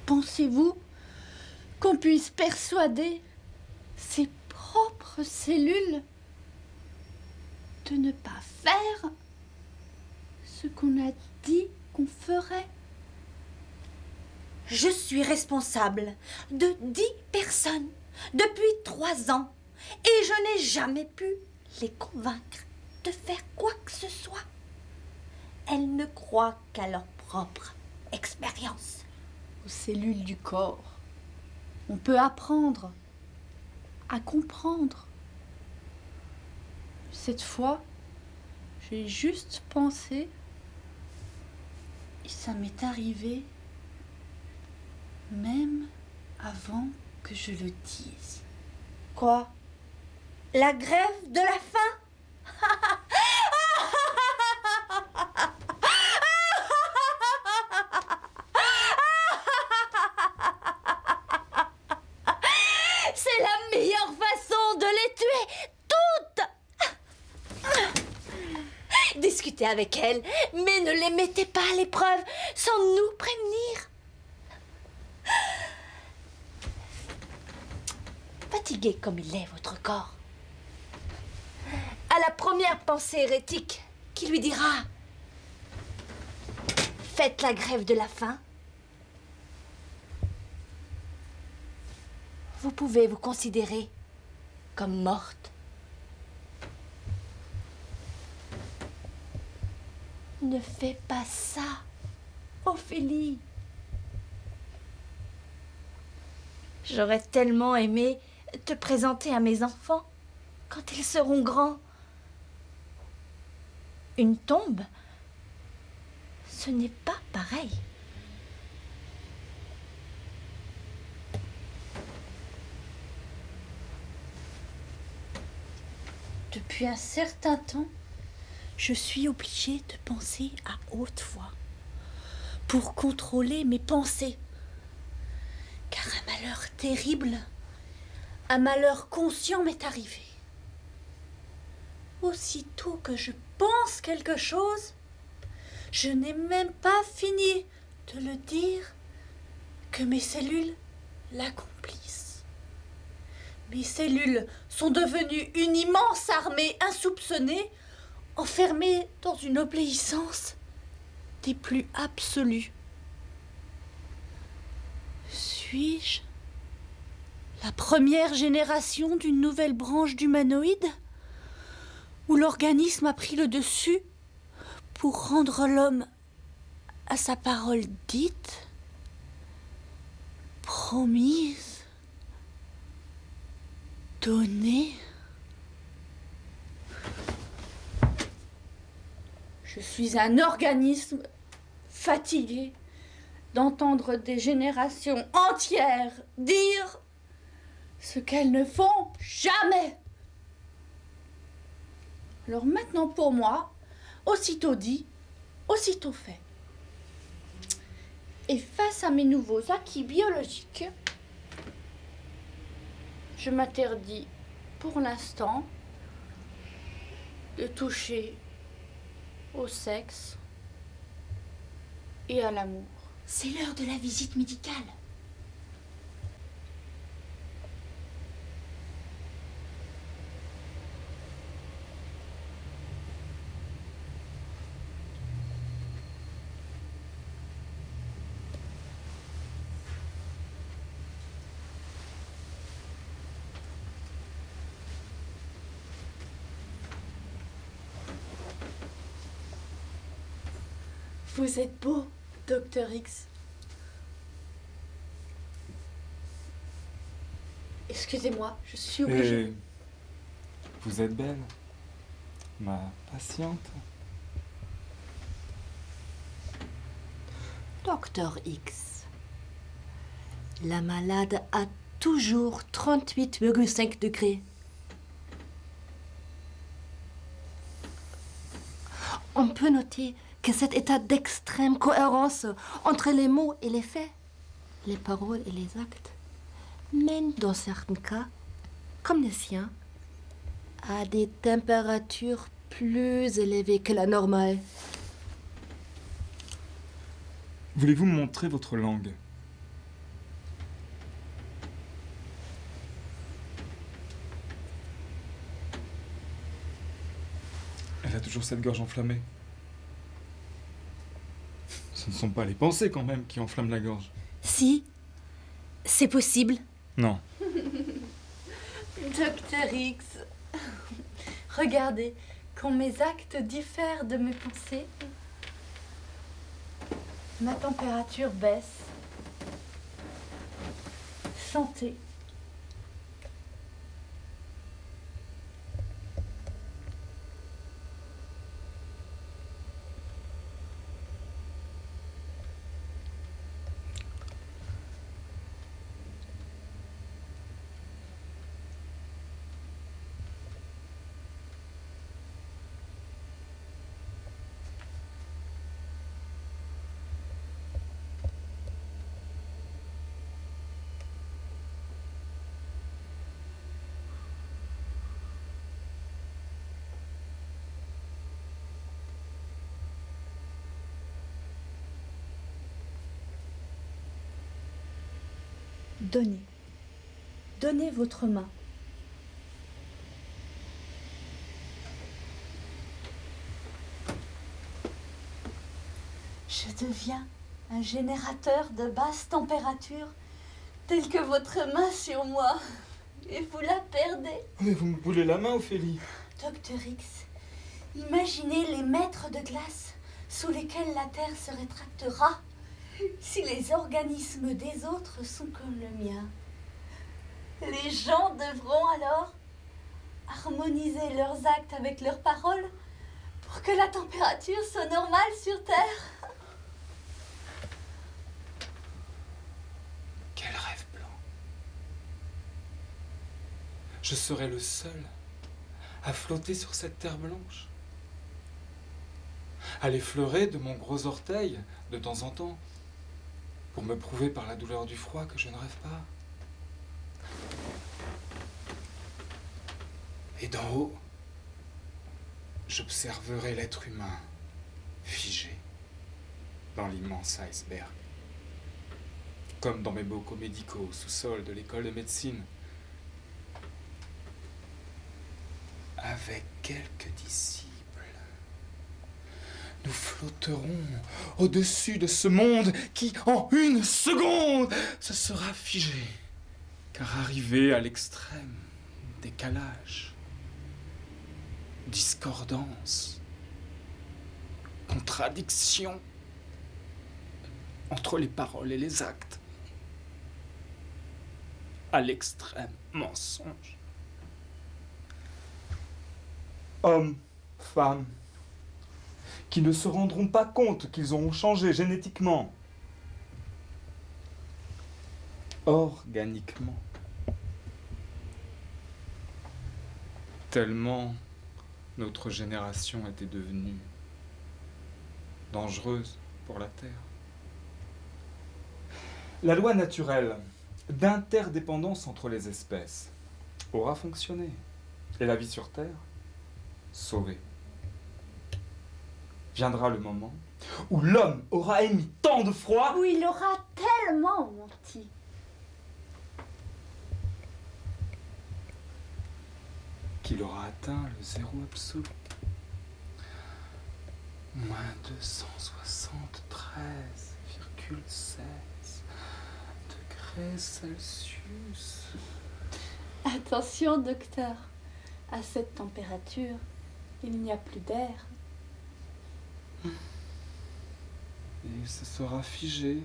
[SPEAKER 3] Pensez-vous qu'on puisse persuader ses propres cellules de ne pas faire ce qu'on a dit qu'on ferait?
[SPEAKER 1] Je suis responsable de 10 personnes depuis 3 ans et je n'ai jamais pu les convaincre. te faire quoi que ce soit. Elles ne croient qu'à leur propre expérience.
[SPEAKER 6] Aux cellules du corps, on peut apprendre à comprendre. Cette fois, j'ai juste pensé et ça m'est arrivé même avant que je le dise.
[SPEAKER 1] Quoi? La grève de la faim? C'est la meilleure façon de les tuer toutes. Discutez avec elles, mais ne les mettez pas à l'épreuve sans nous prévenir. Fatigué comme il est, votre corps. À la première pensée hérétique qui lui dira « Faites la grève de la faim », vous pouvez vous considérer comme morte. Ne fais pas ça, Ophélie. J'aurais tellement aimé te présenter à mes enfants quand ils seront grands. Une tombe, ce n'est pas pareil.
[SPEAKER 6] Depuis un certain temps, je suis obligée de penser à haute voix pour contrôler mes pensées. Car un malheur terrible, un malheur conscient m'est arrivé. Aussitôt que je pense quelque chose, je n'ai même pas fini de le dire que mes cellules l'accomplissent. Mes cellules sont devenues une immense armée insoupçonnée, enfermée dans une obéissance des plus absolues. Suis-je la première génération d'une nouvelle branche d'humanoïdes où l'organisme a pris le dessus pour rendre l'homme à sa parole dite, promise, donnée? Je suis un organisme fatigué d'entendre des générations entières dire ce qu'elles ne font jamais. Alors maintenant pour moi, aussitôt dit, aussitôt fait. Et face à mes nouveaux acquis biologiques, je m'interdis pour l'instant de toucher au sexe et à l'amour.
[SPEAKER 1] C'est l'heure de la visite médicale. Vous êtes beau, Dr. X. Excusez-moi, je suis obligée.
[SPEAKER 7] Et vous êtes belle, ma patiente.
[SPEAKER 1] Dr. X. La malade a toujours 38,5 degrés. On peut noter que cet état d'extrême cohérence entre les mots et les faits, les paroles et les actes, mène dans certains cas, comme le sien, à des températures plus élevées que la normale.
[SPEAKER 7] Voulez-vous me montrer votre langue? Elle a toujours cette gorge enflammée. Ce ne sont pas les pensées quand même qui enflamment la gorge.
[SPEAKER 1] Si, c'est possible.
[SPEAKER 7] Non.
[SPEAKER 1] Dr. X, regardez
[SPEAKER 6] quand mes actes diffèrent de mes pensées, ma température baisse. Santé. Donnez. Donnez votre main. Je deviens un générateur de basse température, tel que votre main sur moi, et vous la perdez.
[SPEAKER 7] Mais vous me boulez la main, Ophélie.
[SPEAKER 6] Docteur X, imaginez les mètres de glace sous lesquels la Terre se rétractera si les organismes des autres sont comme le mien. Les gens devront alors harmoniser leurs actes avec leurs paroles pour que la température soit normale sur Terre.
[SPEAKER 7] Quel rêve blanc. Je serai le seul à flotter sur cette terre blanche, à l'effleurer de mon gros orteil de temps en temps, pour me prouver par la douleur du froid que je ne rêve pas. Et d'en haut, j'observerai l'être humain figé dans l'immense iceberg, comme dans mes bocaux médicaux au sous-sol de l'école de médecine, avec quelques disciples. Nous flotterons au-dessus de ce monde qui, en une seconde, se sera figé, car arrivé à l'extrême, décalage, discordance, contradiction entre les paroles et les actes, à l'extrême mensonge. Hommes, femmes, qui ne se rendront pas compte qu'ils auront changé génétiquement, organiquement, tellement notre génération était devenue dangereuse pour la Terre. La loi naturelle d'interdépendance entre les espèces aura fonctionné, et la vie sur Terre sauvée. Viendra le moment où l'homme aura émis tant de froid
[SPEAKER 6] Où il aura tellement menti.
[SPEAKER 7] qu'il aura atteint le zéro absolu. Moins 273,16 degrés Celsius.
[SPEAKER 6] Attention, docteur. À cette température, il n'y a plus d'air.
[SPEAKER 7] Et ce sera figé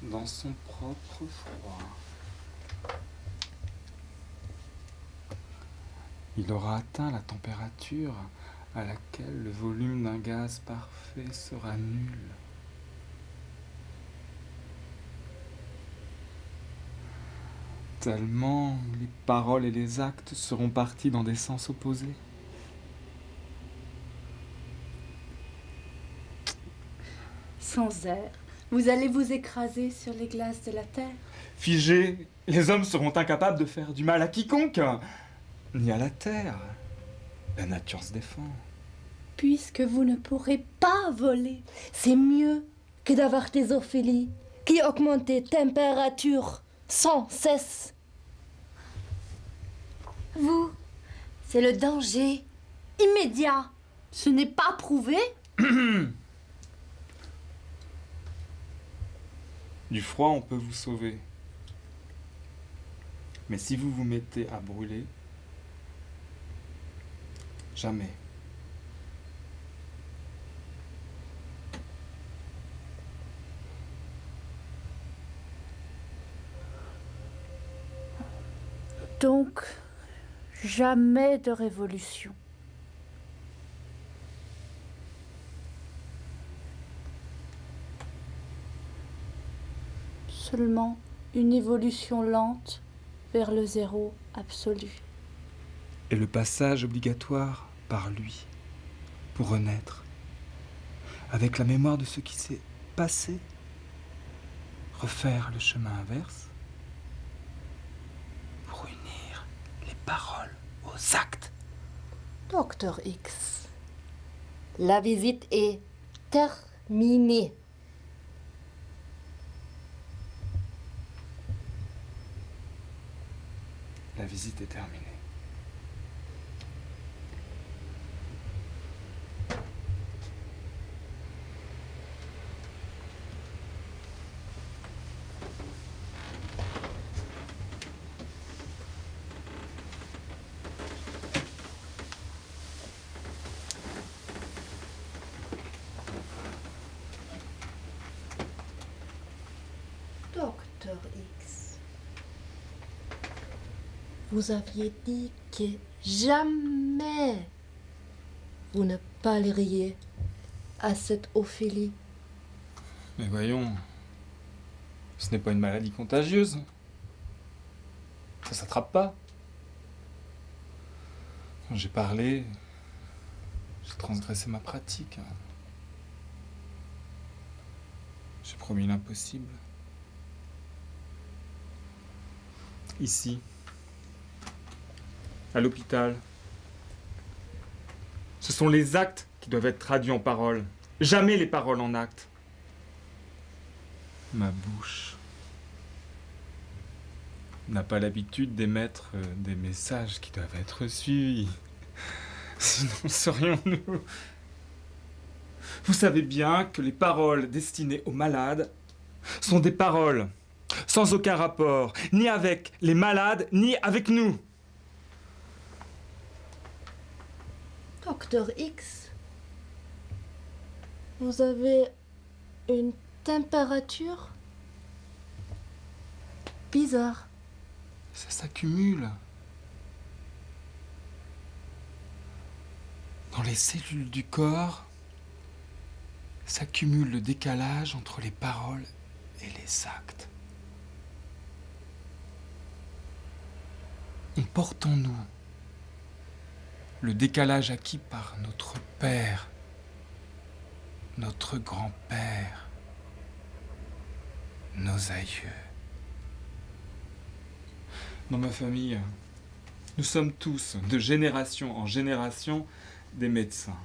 [SPEAKER 7] dans son propre froid. Il aura atteint la température à laquelle le volume d'un gaz parfait sera nul. Tellement les paroles et les actes seront partis dans des sens opposés.
[SPEAKER 6] Sans air, vous allez vous écraser sur les glaces de la Terre.
[SPEAKER 7] Figés, les hommes seront incapables de faire du mal à quiconque, ni à la Terre. La nature se défend.
[SPEAKER 6] Puisque vous ne pourrez pas voler.
[SPEAKER 8] C'est mieux que d'avoir des Ophélie qui augmentent les températures sans cesse.
[SPEAKER 1] Vous, c'est le danger immédiat. Ce n'est pas prouvé.
[SPEAKER 7] Du froid, on peut vous sauver. Mais si vous vous mettez à brûler, Jamais.
[SPEAKER 5] Donc, jamais de révolution. Seulement une évolution lente vers le zéro absolu.
[SPEAKER 7] Et le passage obligatoire par lui, pour renaître, avec la mémoire de ce qui s'est passé, refaire le chemin inverse, pour unir les paroles aux actes.
[SPEAKER 8] Docteur X, la visite est terminée.
[SPEAKER 7] La visite est terminée.
[SPEAKER 8] Docteur X, vous aviez dit que jamais vous ne parleriez à cette Ophélie.
[SPEAKER 7] Mais voyons, ce n'est pas une maladie contagieuse. Ça s'attrape pas. Quand j'ai parlé, j'ai transgressé ma pratique. J'ai promis l'impossible. Ici, à l'hôpital, ce sont les actes qui doivent être traduits en paroles, jamais les paroles en actes. Ma bouche n'a pas l'habitude d'émettre des messages qui doivent être suivis. Sinon serions-nous... Vous savez bien que les paroles destinées aux malades sont des paroles sans aucun rapport, ni avec les malades, ni avec nous.
[SPEAKER 8] Docteur X, vous avez une température bizarre.
[SPEAKER 7] Ça s'accumule. Dans les cellules du corps, s'accumule le décalage entre les paroles et les actes. On porte en nous le décalage acquis par notre père, notre grand-père, nos aïeux. Dans ma famille, nous sommes tous, de génération en génération, des médecins.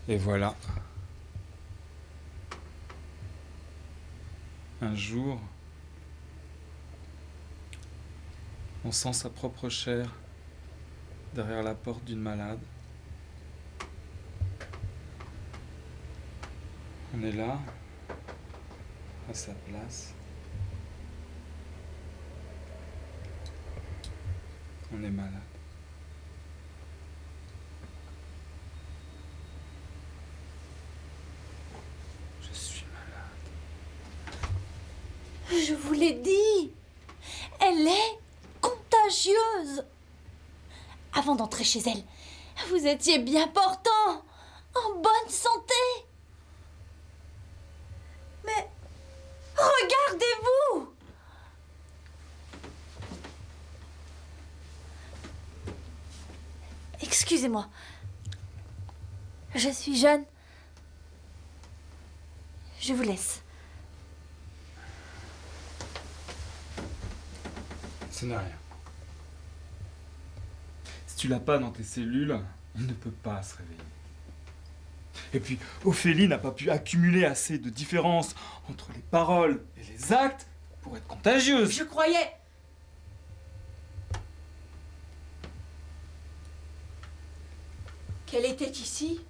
[SPEAKER 7] Et voilà. Un jour, on sent sa propre chair derrière la porte d'une malade. On est là, à sa place. On est malade. Je suis malade.
[SPEAKER 6] Je vous l'ai dit, elle est contagieuse. Avant d'entrer chez elle, vous étiez bien portant, en bonne santé. Mais regardez-vous. Excusez-moi, je suis jeune. Je vous laisse.
[SPEAKER 7] Ce n'est rien. Si tu l'as pas dans tes cellules, il ne peut pas se réveiller. Et puis, Ophélie n'a pas pu accumuler assez de différences entre les paroles et les actes pour être contagieuse.
[SPEAKER 6] Je croyais... qu'elle était ici.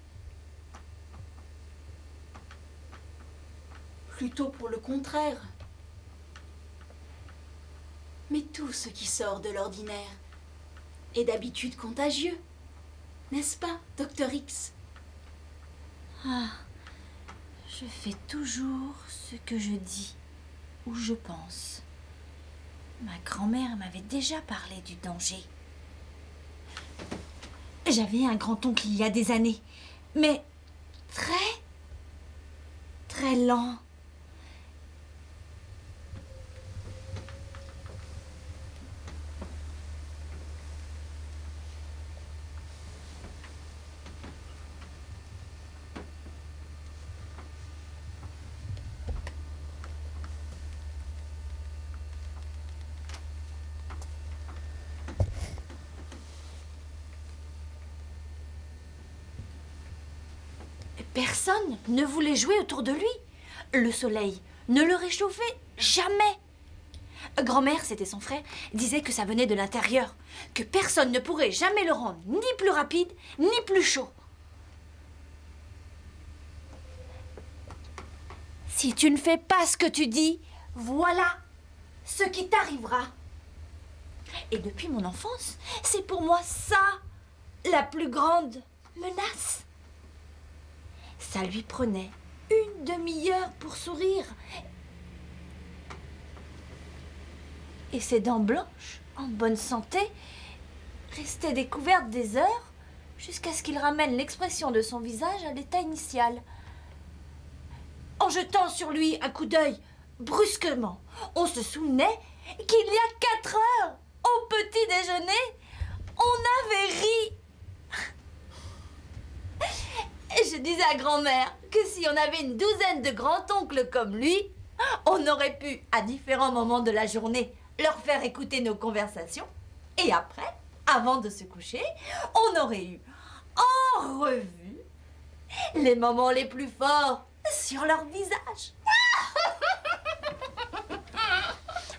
[SPEAKER 6] Plutôt pour le contraire. mais tout ce qui sort de l'ordinaire est d'habitude contagieux. N'est-ce pas, Docteur X? Ah, je fais toujours ce que je dis ou je pense. Ma grand-mère m'avait déjà parlé du danger. J'avais un grand-oncle il y a des années, mais très, très lent. Personne ne voulait jouer autour de lui. Le soleil ne le réchauffait jamais. Grand-mère, c'était son frère, disait que ça venait de l'intérieur, que personne ne pourrait jamais le rendre ni plus rapide, ni plus chaud. Si tu ne fais pas ce que tu dis, voilà ce qui t'arrivera. Et depuis mon enfance, c'est pour moi ça, la plus grande menace. Ça lui prenait une demi-heure pour sourire. Et ses dents blanches, en bonne santé, restaient découvertes des heures jusqu'à ce qu'il ramène l'expression de son visage à l'état initial. En jetant sur lui un coup d'œil brusquement, on se souvenait qu'il y a 4 heures, au petit déjeuner, on avait ri. Je disais à grand-mère que si on avait une douzaine de grands-oncles comme lui, on aurait pu, à différents moments de la journée, leur faire écouter nos conversations. Et après, avant de se coucher, on aurait eu en revue les moments les plus forts sur leur visage.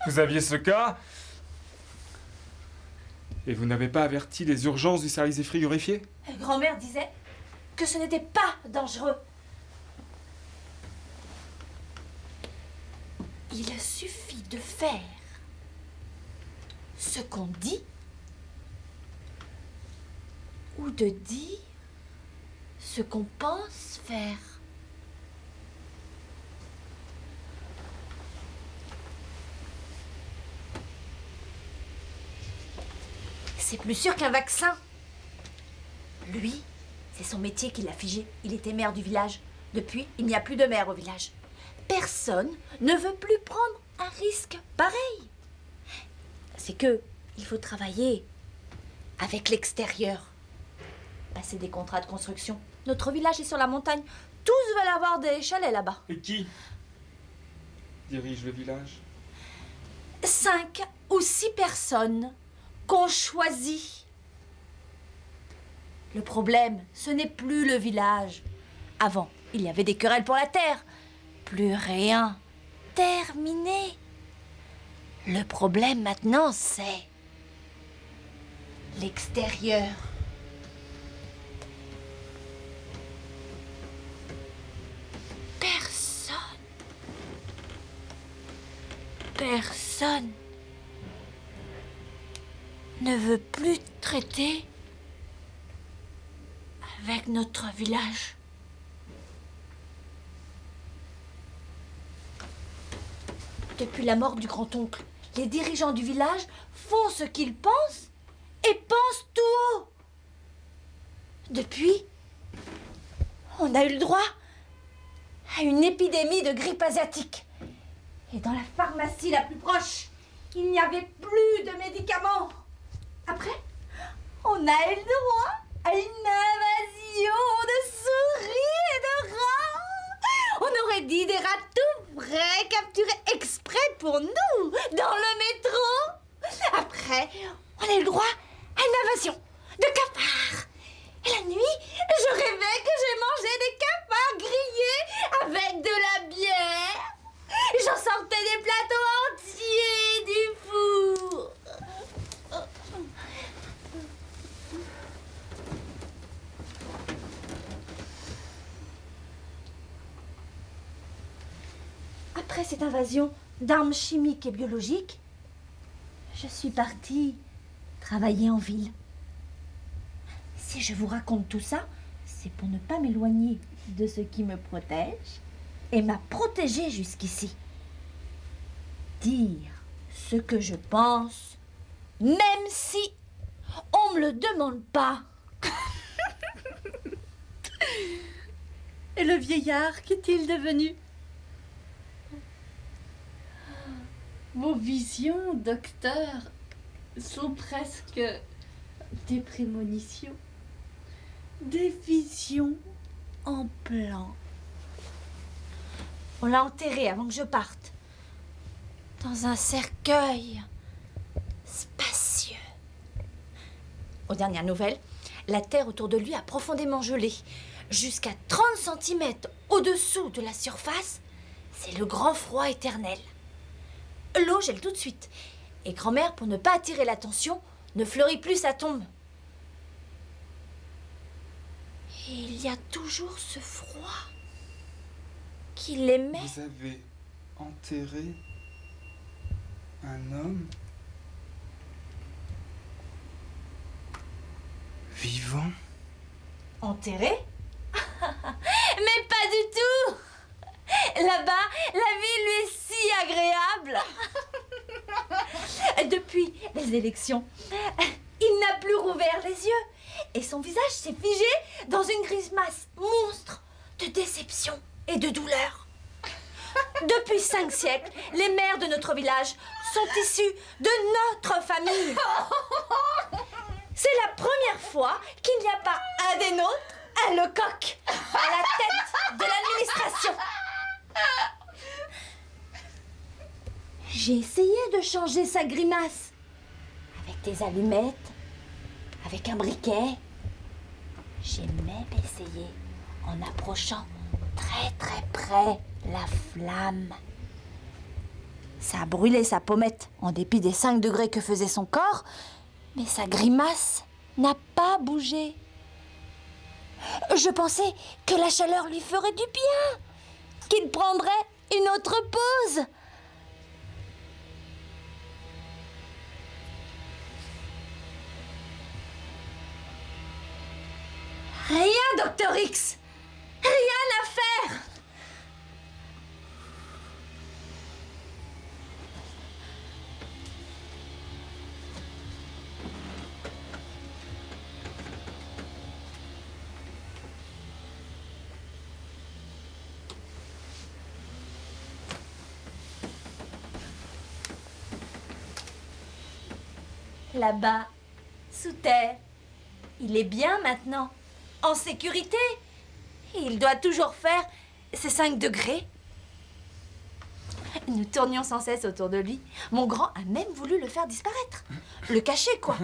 [SPEAKER 7] Vous aviez ce cas et vous n'avez pas averti les urgences du service des frigorifiés?
[SPEAKER 6] Grand-mère disait que ce n'était pas dangereux. Il suffit de faire ce qu'on dit ou de dire ce qu'on pense faire. C'est plus sûr qu'un vaccin. Lui, c'est son métier qui l'a figé. Il était maire du village. Depuis, il n'y a plus de maire au village. Personne ne veut plus prendre un risque pareil. C'est que il faut travailler avec l'extérieur. Passer des contrats de construction. Notre village est sur la montagne. Tous veulent avoir des chalets là-bas.
[SPEAKER 7] Et qui dirige le village?
[SPEAKER 6] 5 ou 6 personnes qu'on choisit. Le problème, ce n'est plus le village. Avant, il y avait des querelles pour la terre. Plus rien. Terminé. Le problème maintenant, c'est l'extérieur. Personne ne veut plus traiter avec notre village. Depuis la mort du grand-oncle, les dirigeants du village font ce qu'ils pensent et pensent tout haut. Depuis, on a eu le droit à une épidémie de grippe asiatique. Et dans la pharmacie la plus proche, il n'y avait plus de médicaments. Après, on a eu le droit à une invasion de souris et de rats. On aurait dit des rats tout prêts, capturés exprès pour nous, dans le métro. Après, on a eu le droit à une invasion de cafards. Et la nuit, je rêvais que j'ai mangé des cafards grillés avec de la bière. J'en sortais des plateaux entiers du four. Après cette invasion d'armes chimiques et biologiques,
[SPEAKER 9] je suis partie travailler en ville. Si je vous raconte tout ça, c'est pour ne pas m'éloigner de ce qui me protège et m'a protégée jusqu'ici. Dire ce que je pense, même si on me le demande pas.
[SPEAKER 6] Et le vieillard, qu'est-il devenu? Vos visions, docteur, sont presque des prémonitions. Des visions en plan.
[SPEAKER 9] On l'a enterré avant que je parte. Dans un cercueil spacieux. Aux dernières nouvelles, la terre autour de lui a profondément gelé. Jusqu'à 30 cm au-dessous de la surface, c'est le grand froid éternel. L'eau gèle tout de suite. Et grand-mère, pour ne pas attirer l'attention, ne fleurit plus sa tombe. Et il y a toujours ce froid qui l'aimait.
[SPEAKER 7] Vous avez enterré un homme vivant?
[SPEAKER 9] Enterré? Mais pas du tout! Là-bas, la vie lui est si agréable. Depuis les élections, il n'a plus rouvert les yeux et son visage s'est figé dans une grimace monstre de déception et de douleur. Depuis 5 siècles, les mères de notre village sont issues de notre famille. C'est la première fois qu'il n'y a pas un des nôtres, un Lecoq, à la tête de l'administration. J'ai essayé de changer sa grimace. Avec des allumettes, avec un briquet. J'ai même essayé, en approchant très très près la flamme. Ça a brûlé sa pommette, en dépit des 5 degrés que faisait son corps, mais sa grimace n'a pas bougé. Je pensais que la chaleur lui ferait du bien, qu'il prendrait une autre pause. Rien, Docteur X. Rien à faire. Là-bas, sous terre, il est bien maintenant. En sécurité. Il doit toujours faire ses 5 degrés. Nous tournions sans cesse autour de lui. Mon grand a même voulu le faire disparaître. Le cacher, quoi.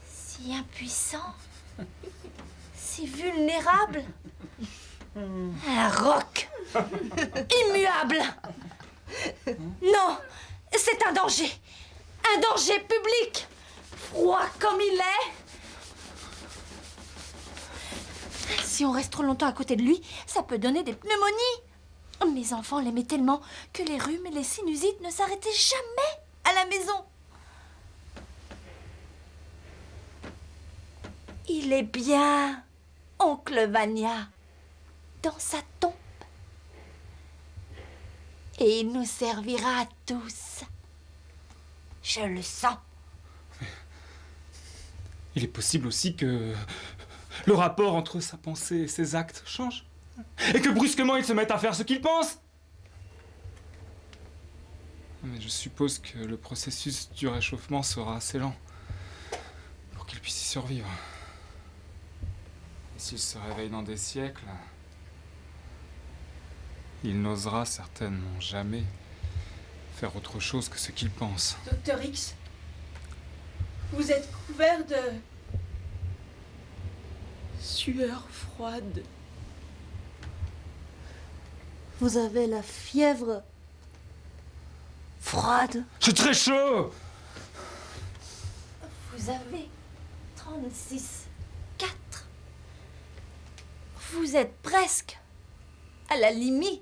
[SPEAKER 9] Si impuissant. Si vulnérable. Un roc. Immuable. Non, c'est un danger. Un danger public. Froid comme il est. Si on reste trop longtemps à côté de lui, ça peut donner des pneumonies. Mes enfants l'aimaient tellement que les rhumes et les sinusites ne s'arrêtaient jamais à la maison. Il est bien, oncle Vania, dans sa tombe. Et il nous servira à tous. Je le sens.
[SPEAKER 7] Il est possible aussi que le rapport entre sa pensée et ses actes change. Et que brusquement il se mette à faire ce qu'il pense. Mais je suppose que le processus du réchauffement sera assez lent pour qu'il puisse y survivre. Et s'il se réveille dans des siècles, il n'osera certainement jamais faire autre chose que ce qu'il pense.
[SPEAKER 6] Docteur X, vous êtes couvert de sueur froide.
[SPEAKER 8] Vous avez la fièvre froide.
[SPEAKER 7] C'est très chaud!
[SPEAKER 9] Vous avez 36,4. Vous êtes presque à la limite.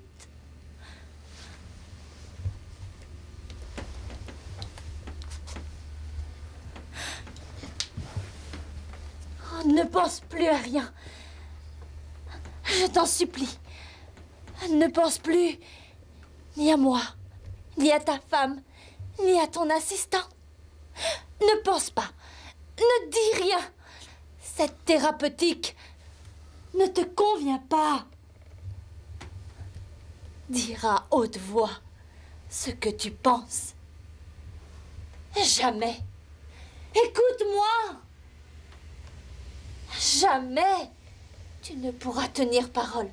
[SPEAKER 9] Ne pense plus à rien. Je t'en supplie. Ne pense plus ni à moi, ni à ta femme, ni à ton assistant. Ne pense pas. Ne dis rien. Cette thérapeutique ne te convient pas. Dire à haute voix ce que tu penses. Jamais. Écoute-moi. Jamais tu ne pourras tenir parole.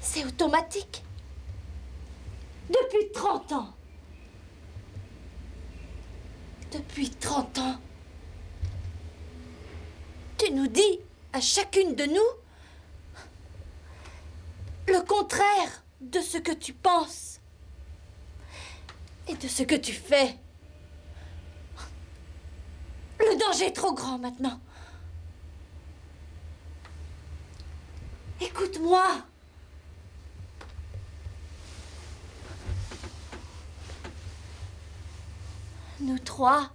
[SPEAKER 9] C'est automatique. Depuis 30 ans. Depuis 30 ans. Tu nous dis à chacune de nous le contraire de ce que tu penses et de ce que tu fais. Le danger est trop grand maintenant. Écoute-moi. Nous trois,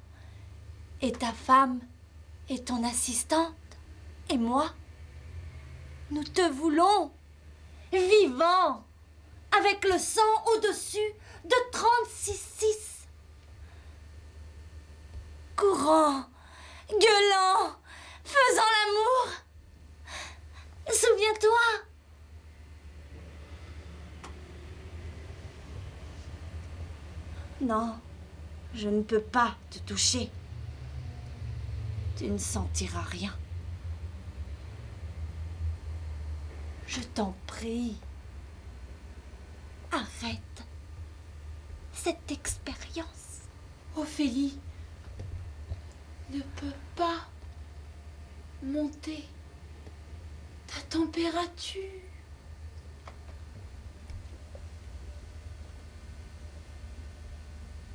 [SPEAKER 9] et ta femme, et ton assistante, et moi, nous te voulons vivant, avec le sang au-dessus de 36,6. Courant, gueulant, faisant l'amour. Souviens-toi. Non, je ne peux pas te toucher. Tu ne sentiras rien. Je t'en prie. Arrête cette expérience.
[SPEAKER 6] Ophélie ne peut pas monter ta température.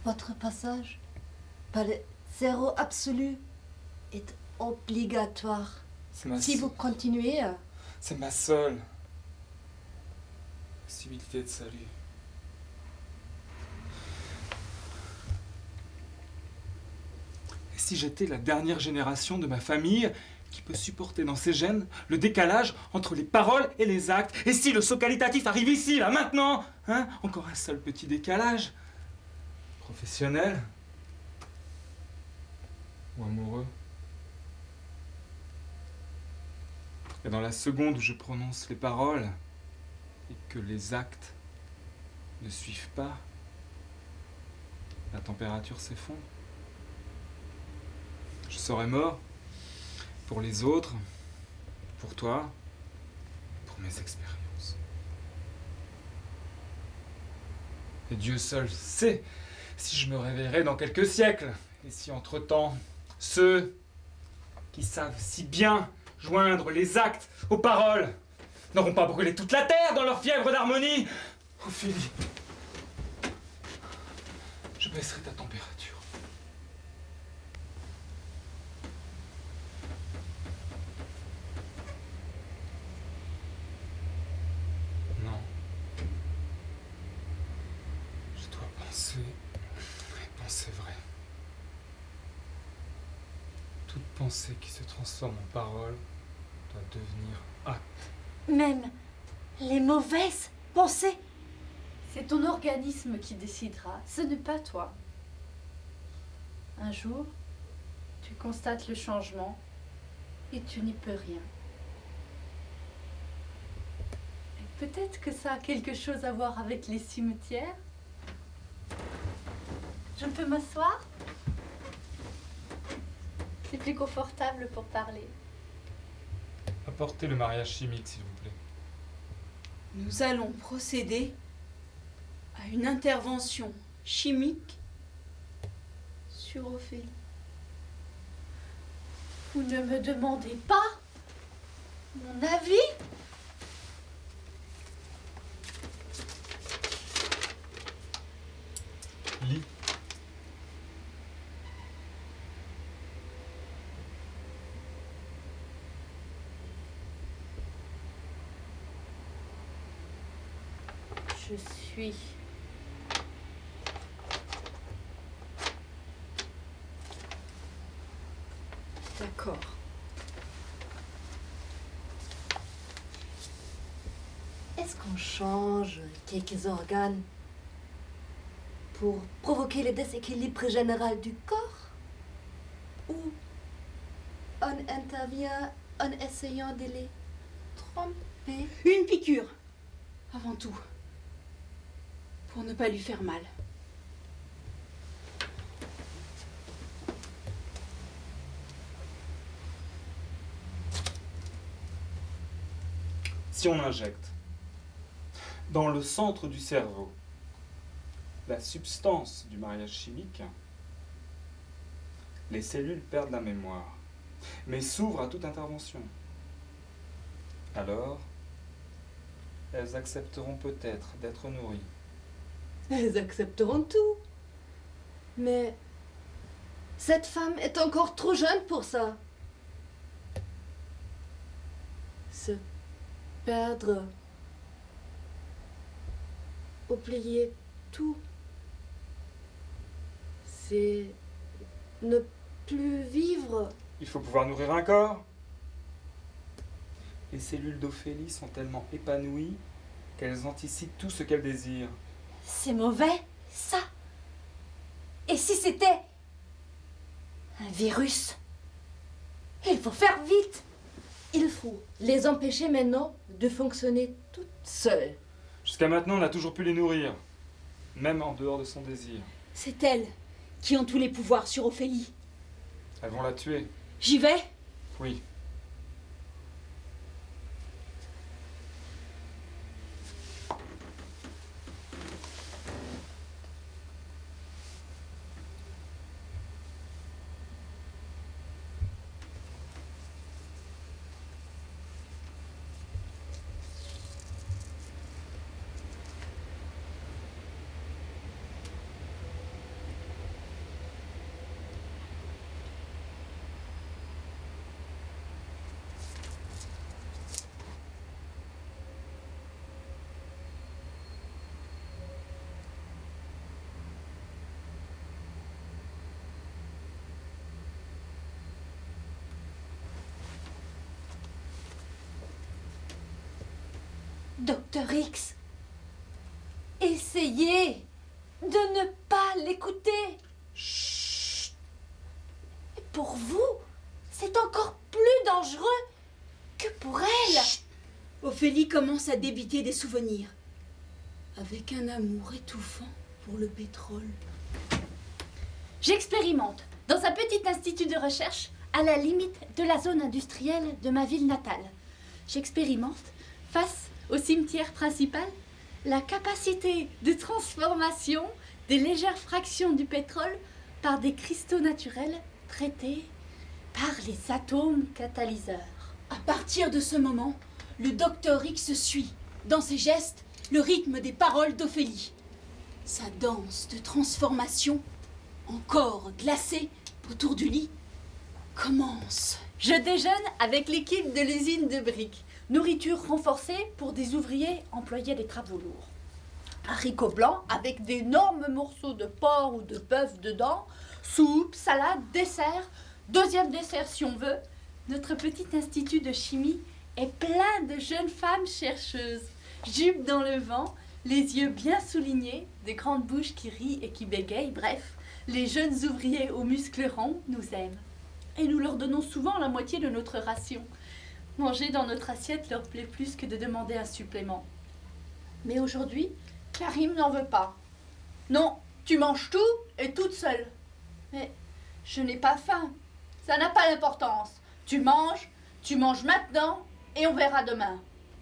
[SPEAKER 8] Votre passage par le zéro absolu est obligatoire. Si vous continuez,
[SPEAKER 7] C'est ma seule possibilité de salut. Et si j'étais la dernière génération de ma famille qui peut supporter dans ses gènes le décalage entre les paroles et les actes? Et si le saut qualitatif arrive ici, là, maintenant, hein? Encore un seul petit décalage. Professionnel ou amoureux. Et dans la seconde où je prononce les paroles et que les actes ne suivent pas, la température s'effondre. Je serai mort pour les autres, pour toi, pour mes expériences. Et Dieu seul sait si je me réveillerai dans quelques siècles, et si entre-temps, ceux qui savent si bien joindre les actes aux paroles n'auront pas brûlé toute la terre dans leur fièvre d'harmonie. Ophélie, je baisserai ta température. Non. Je dois penser et penser vrai. Toute pensée qui se transforme en parole doit devenir acte.
[SPEAKER 9] Même les mauvaises pensées.
[SPEAKER 5] C'est ton organisme qui décidera, ce n'est pas toi. Un jour, tu constates le changement et tu n'y peux rien. Et peut-être que ça a quelque chose à voir avec les cimetières. Je peux m'asseoir? C'est plus confortable pour parler.
[SPEAKER 7] Apportez le mariage chimique, s'il vous plaît.
[SPEAKER 6] Nous allons procéder à une intervention chimique sur Ophélie.
[SPEAKER 5] Vous ne me demandez pas mon avis?
[SPEAKER 7] Lis.
[SPEAKER 5] Je suis
[SPEAKER 6] D'accord.
[SPEAKER 8] Est-ce qu'on change quelques organes pour provoquer le déséquilibre général du corps? Ou on intervient en essayant de les tromper?
[SPEAKER 6] Une piqûre, avant tout, pour ne pas lui faire mal.
[SPEAKER 7] Si on injecte dans le centre du cerveau la substance du mariage chimique, les cellules perdent la mémoire, mais s'ouvrent à toute intervention. Alors, elles accepteront peut-être d'être nourries.
[SPEAKER 8] Elles accepteront tout. Mais cette femme est encore trop jeune pour ça. Se perdre, oublier tout, c'est ne plus vivre.
[SPEAKER 7] Il faut pouvoir nourrir un corps. Les cellules d'Ophélie sont tellement épanouies qu'elles anticipent tout ce qu'elles désirent.
[SPEAKER 9] C'est mauvais, ça. Et si c'était un virus? Il faut faire vite.
[SPEAKER 8] Il faut les empêcher maintenant de fonctionner toutes seules.
[SPEAKER 7] Jusqu'à maintenant, on a toujours pu les nourrir, même en dehors de son désir.
[SPEAKER 6] C'est elles qui ont tous les pouvoirs sur Ophélie.
[SPEAKER 7] Elles vont la tuer.
[SPEAKER 6] J'y vais?
[SPEAKER 7] Oui.
[SPEAKER 9] Docteur X, essayez de ne pas l'écouter.
[SPEAKER 6] Chut!
[SPEAKER 9] Et pour vous, c'est encore plus dangereux que pour elle.
[SPEAKER 6] Chut! Ophélie commence à débiter des souvenirs, avec un amour étouffant pour le pétrole.
[SPEAKER 1] J'expérimente dans un petit institut de recherche à la limite de la zone industrielle de ma ville natale. J'expérimente face au cimetière principal la capacité de transformation des légères fractions du pétrole par des cristaux naturels traités par les atomes catalyseurs.
[SPEAKER 6] À partir de ce moment, le docteur X suit, dans ses gestes, le rythme des paroles d'Ophélie. Sa danse de transformation, encore glacée autour du lit, commence.
[SPEAKER 1] Je déjeune avec l'équipe de l'usine de briques. Nourriture renforcée pour des ouvriers employés des travaux lourds. Haricots blancs avec d'énormes morceaux de porc ou de bœuf dedans. Soupe, salade, dessert. Deuxième dessert si on veut. Notre petit institut de chimie est plein de jeunes femmes chercheuses. Jupes dans le vent, les yeux bien soulignés, des grandes bouches qui rient et qui bégayent. Bref, les jeunes ouvriers aux muscles ronds nous aiment. Et nous leur donnons souvent la moitié de notre ration. Manger dans notre assiette leur plaît plus que de demander un supplément. Mais aujourd'hui, Karim n'en veut pas. Non, tu manges tout et toute seule. Mais je n'ai pas faim. Ça n'a pas d'importance. Tu manges maintenant et on verra demain.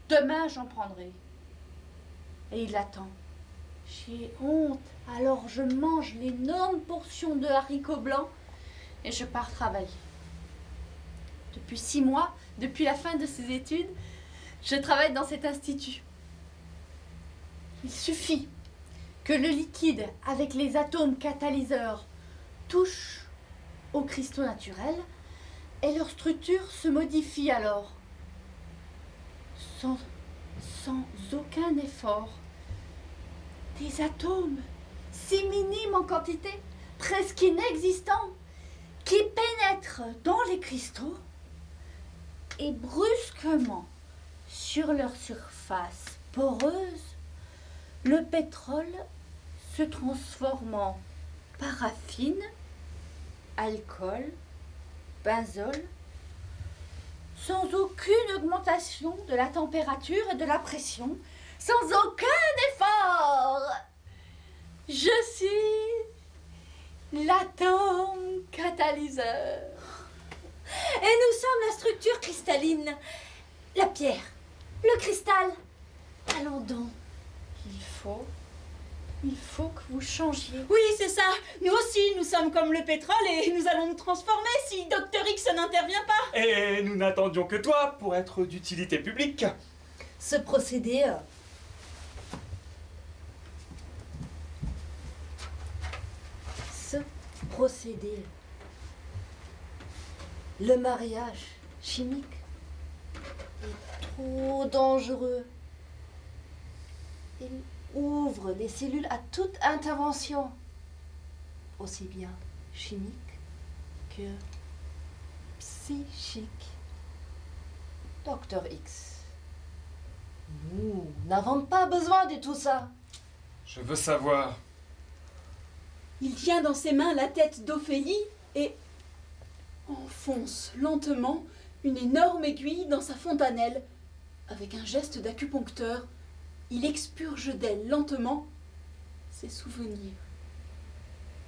[SPEAKER 1] Demain, j'en prendrai. Et il attend. J'ai honte, alors je mange l'énorme portion de haricots blancs et je pars travailler. Depuis 6 mois, depuis la fin de ses études, je travaille dans cet institut. Il suffit que le liquide avec les atomes catalyseurs touche aux cristaux naturels et leur structure se modifie alors, sans aucun effort. Des atomes si minimes en quantité, presque inexistants, qui pénètrent dans les cristaux et brusquement, sur leur surface poreuse, le pétrole se transforme en paraffine, alcool, benzol, sans aucune augmentation de la température et de la pression, sans aucun effort. Je suis l'atome catalyseur.
[SPEAKER 9] Et nous sommes la structure cristalline, la pierre, le cristal. Allons donc.
[SPEAKER 1] Il faut que vous changiez.
[SPEAKER 6] Oui, c'est ça. Nous aussi, nous sommes comme le pétrole et nous allons nous transformer si Dr X n'intervient pas.
[SPEAKER 7] Et nous n'attendions que toi pour être d'utilité publique.
[SPEAKER 8] Ce procédé... Le mariage chimique est trop dangereux. Il ouvre les cellules à toute intervention, aussi bien chimique que psychique. Docteur X, nous n'avons pas besoin de tout ça.
[SPEAKER 7] Je veux savoir.
[SPEAKER 6] Il tient dans ses mains la tête d'Ophélie et enfonce lentement une énorme aiguille dans sa fontanelle. Avec un geste d'acupuncteur, il expurge d'elle lentement ses souvenirs.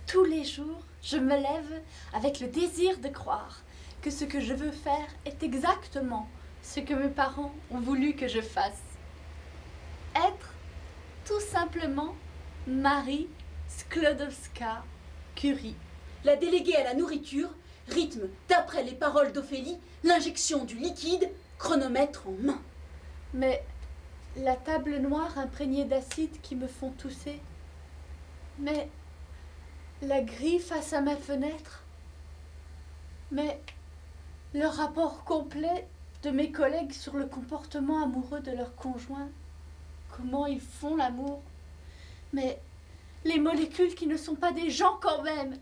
[SPEAKER 1] Tous les jours, je me lève avec le désir de croire que ce que je veux faire est exactement ce que mes parents ont voulu que je fasse. Être tout simplement Marie Sklodowska-Curie.
[SPEAKER 6] La déléguée à la nourriture rythme, d'après les paroles d'Ophélie, l'injection du liquide, chronomètre en main.
[SPEAKER 1] Mais la table noire imprégnée d'acide qui me font tousser. Mais la grille face à ma fenêtre. Mais le rapport complet de mes collègues sur le comportement amoureux de leurs conjoints. Comment ils font l'amour. Mais les molécules qui ne sont pas des gens quand même.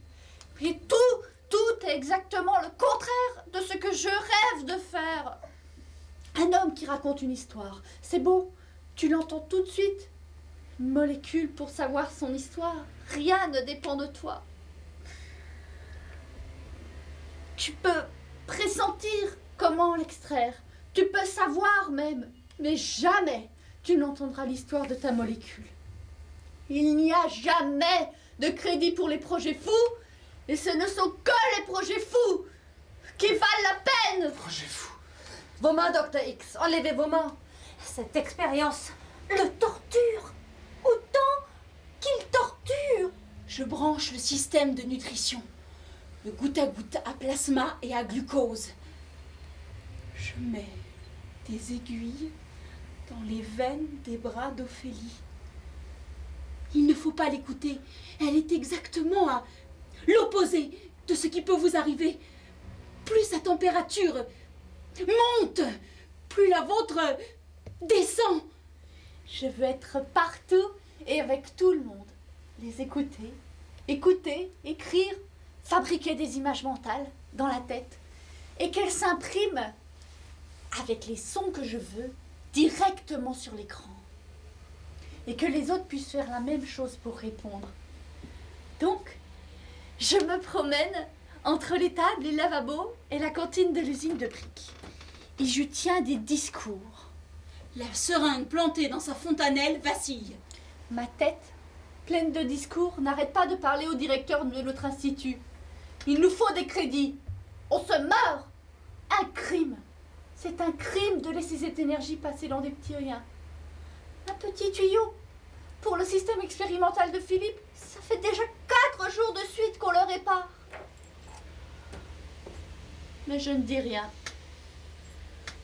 [SPEAKER 1] Et tout est exactement le contraire de ce que je rêve de faire. Un homme qui raconte une histoire, c'est beau, tu l'entends tout de suite. Une molécule pour savoir son histoire, rien ne dépend de toi. Tu peux pressentir comment l'extraire, tu peux savoir même, mais jamais tu n'entendras l'histoire de ta molécule. Il n'y a jamais de crédit pour les projets fous, et ce ne sont que les projets fous qui valent la peine.
[SPEAKER 7] Projet fou.
[SPEAKER 8] Vos mains, Dr X, enlevez vos mains.
[SPEAKER 9] Cette expérience le torture autant qu'il torture.
[SPEAKER 6] Je branche le système de nutrition, le goutte à goutte à plasma et à glucose. Je mets des aiguilles dans les veines des bras d'Ophélie. Il ne faut pas l'écouter. Elle est exactement à l'opposé de ce qui peut vous arriver. Plus sa température monte, plus la vôtre descend.
[SPEAKER 1] Je veux être partout et avec tout le monde. Les écouter, écrire, fabriquer des images mentales dans la tête et qu'elles s'impriment avec les sons que je veux directement sur l'écran. Et que les autres puissent faire la même chose pour répondre. Donc, je me promène entre les tables, les lavabos et la cantine de l'usine de briques. Et je tiens des discours.
[SPEAKER 6] La seringue plantée dans sa fontanelle vacille.
[SPEAKER 1] Ma tête, pleine de discours, n'arrête pas de parler au directeur de notre institut. Il nous faut des crédits. On se meurt. Un crime. C'est un crime de laisser cette énergie passer dans des petits riens. Un petit tuyau. Pour le système expérimental de Philippe, ça fait déjà 4 jours de suite qu'on le répare. Mais je ne dis rien.